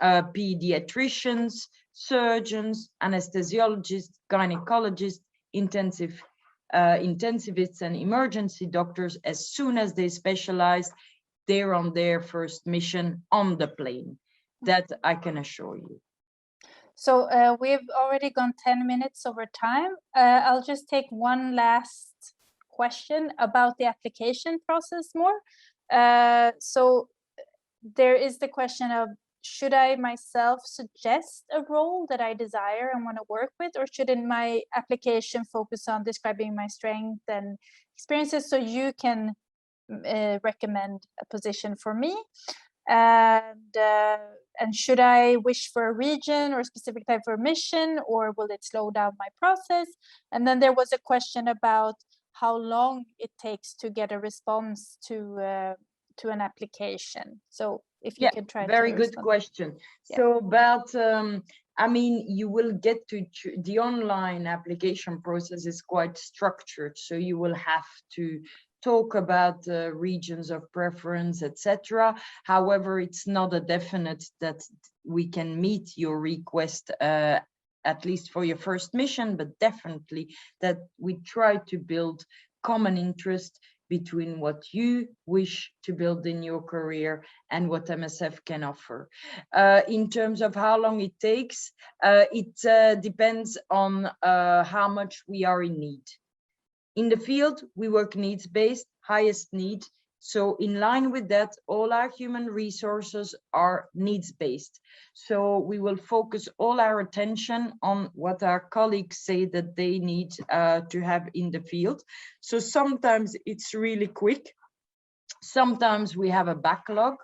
Pediatricians, surgeons, anesthesiologists, gynecologists, intensivists and emergency doctors, as soon as they specialize, they're on their first mission on the plane. That I can assure you. So we've already gone 10 minutes over time. I'll just take one last question about the application process more. So there is the question of, should I myself suggest a role that I desire and want to work with, or should my application focus on describing my strength and experiences so you can recommend a position for me? And should I wish for a region or a specific type of mission, or will it slow down my process? And then there was a question about how long it takes to get a response to an application. So if you can try very to good respond. question. So about I mean, you will get to the online application process is quite structured, so you will have to talk about regions of preference, etc. However, it's not a definite that we can meet your request, at least for your first mission, but definitely that we try to build common interest between what you wish to build in your career and what MSF can offer. In terms of how long it takes, it depends on how much we are in need. In the field, we work needs-based, highest need. So in line with that, all our human resources are needs-based. So we will focus all our attention on what our colleagues say that they need to have in the field. So sometimes it's really quick. Sometimes we have a backlog.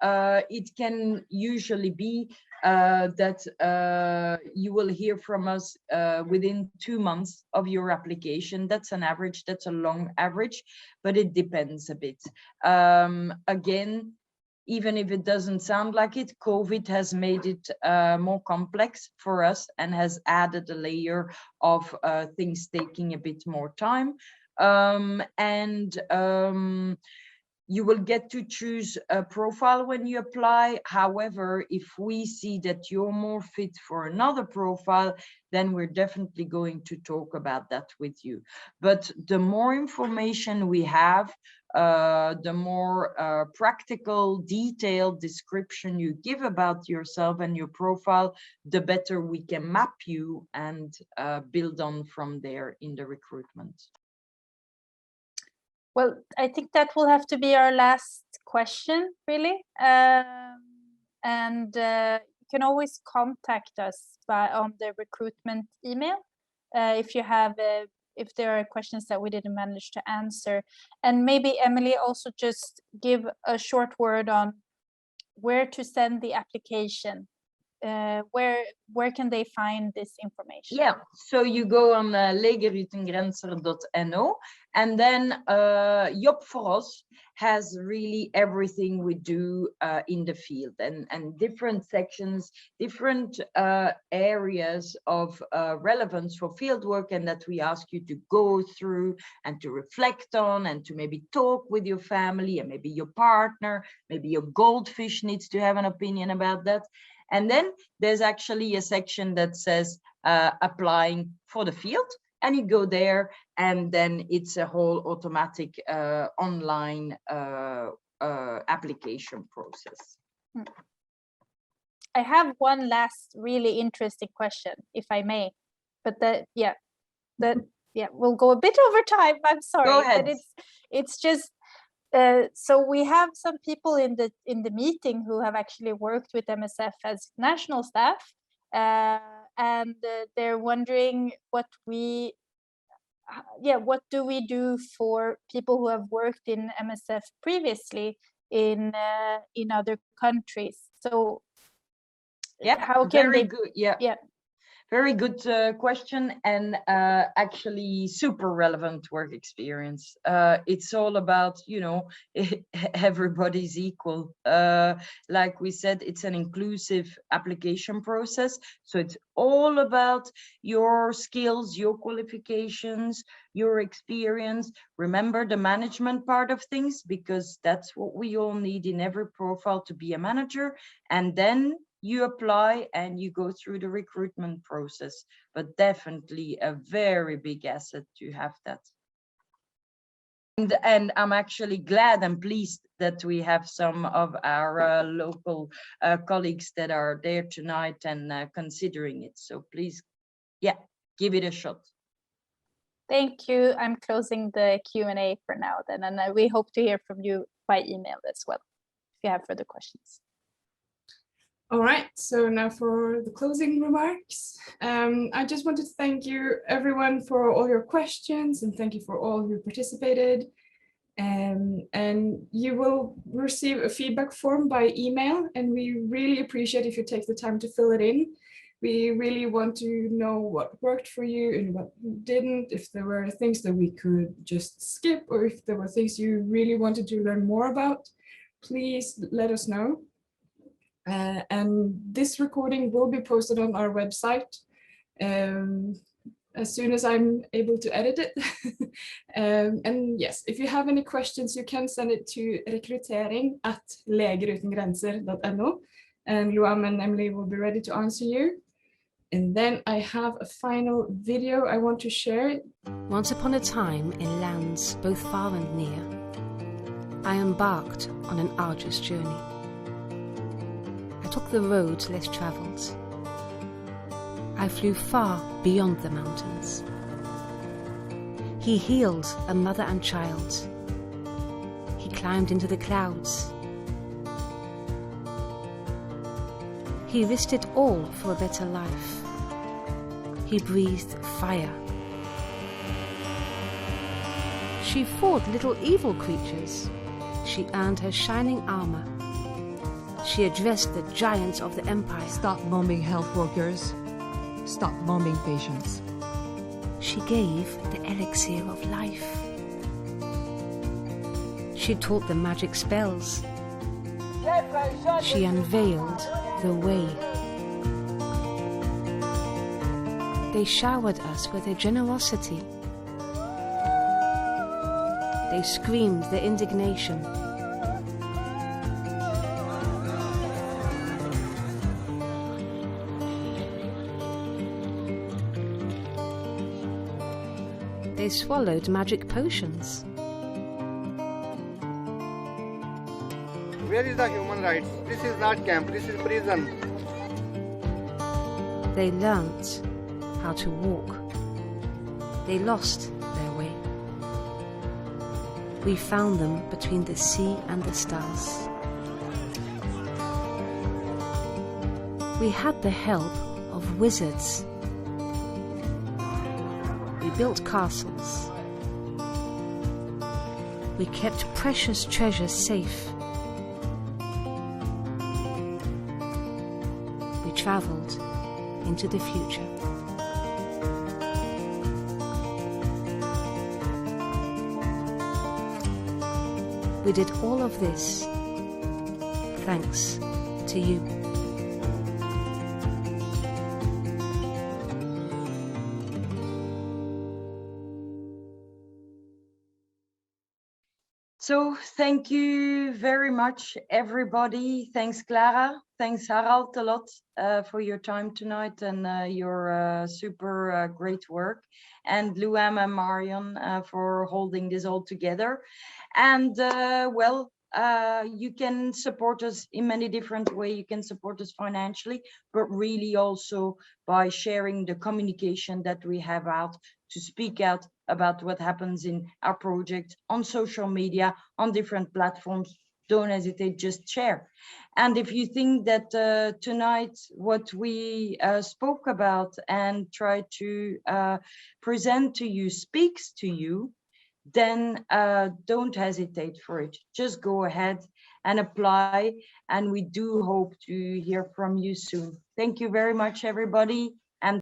It can usually be that you will hear from us within 2 months of your application. That's an average, that's a long average, but it depends a bit. Again, even if it doesn't sound like it, COVID has made it more complex for us and has added a layer of things taking a bit more time. You will get to choose a profile when you apply. However, if we see that you're more fit for another profile, then we're definitely going to talk about that with you. But the more information we have, the more practical, detailed description you give about yourself and your profile, the better we can map you and build on from there in the recruitment. Well, I think that will have to be our last question, really. And you can always contact us on the recruitment email if you have if there are questions that we didn't manage to answer. And maybe Emily, also just give a short word on where to send the application. Where can they find this information? Yeah, so you go on legerutengrenzer.no, and then Job for Us has really everything we do in the field, and different sections, different areas of relevance for field work, and that we ask you to go through and to reflect on and to maybe talk with your family and maybe your partner, maybe your goldfish needs to have an opinion about that. And then there's actually a section that says applying for the field, and you go there, and then it's a whole automatic online application process. I have one last really interesting question, if I may, but we'll go a bit over time. I'm sorry, go ahead. But it's just. So we have some people in the meeting who have actually worked with MSF as national staff, and they're wondering what do we do for people who have worked in MSF previously in other countries. So how can very they? Good. Yeah. Very good question, and actually super relevant work experience. It's all about, everybody's equal. Like we said, it's an inclusive application process. So it's all about your skills, your qualifications, your experience. Remember the management part of things, because that's what we all need in every profile to be a manager. And then you apply and you go through the recruitment process, but definitely a very big asset to have that. And I'm actually glad and pleased that we have some of our local colleagues that are there tonight and considering it. So please, give it a shot. Thank you. I'm closing the Q&A for now then, and we hope to hear from you by email as well, if you have further questions. All right, so now for the closing remarks. I just want to thank you everyone for all your questions, and thank you for all who participated. And you will receive a feedback form by email, and we really appreciate if you take the time to fill it in. We really want to know what worked for you and what didn't, if there were things that we could just skip, or if there were things you really wanted to learn more about, please let us know. And this recording will be posted on our website as soon as I'm able to edit it. And yes, if you have any questions, you can send it to rekrytering@legerutengrenser.no, and Luam and Emily will be ready to answer you. And then I have a final video I want to share. Once upon a time, in lands both far and near, I embarked on an arduous journey. I took the roads less travelled. I flew far beyond the mountains. He healed a mother and child. He climbed into the clouds. He risked it all for a better life. He breathed fire. She fought little evil creatures. She earned her shining armor. She addressed the giants of the empire. Stop bombing health workers. Stop bombing patients. She gave the elixir of life. She taught them magic spells. She unveiled the way. They showered us with their generosity. They screamed their indignation. They swallowed magic potions. Where is the human rights? This is not camp, this is prison. They learnt how to walk. They lost their way. We found them between the sea and the stars. We had the help of wizards. We built castles. We kept precious treasures safe. We traveled into the future. We did all of this thanks to you. So thank you very much, everybody. Thanks, Clara. Thanks, Harald, a lot for your time tonight and your super great work. And Luam and Marion for holding this all together. And you can support us in many different ways. You can support us financially, but really also by sharing the communication that we have out to speak out about what happens in our project on social media, on different platforms. Don't hesitate, just share. And if you think that tonight what we spoke about and tried to present to you speaks to you, then don't hesitate for it. Just go ahead and apply. And we do hope to hear from you soon. Thank you very much, everybody.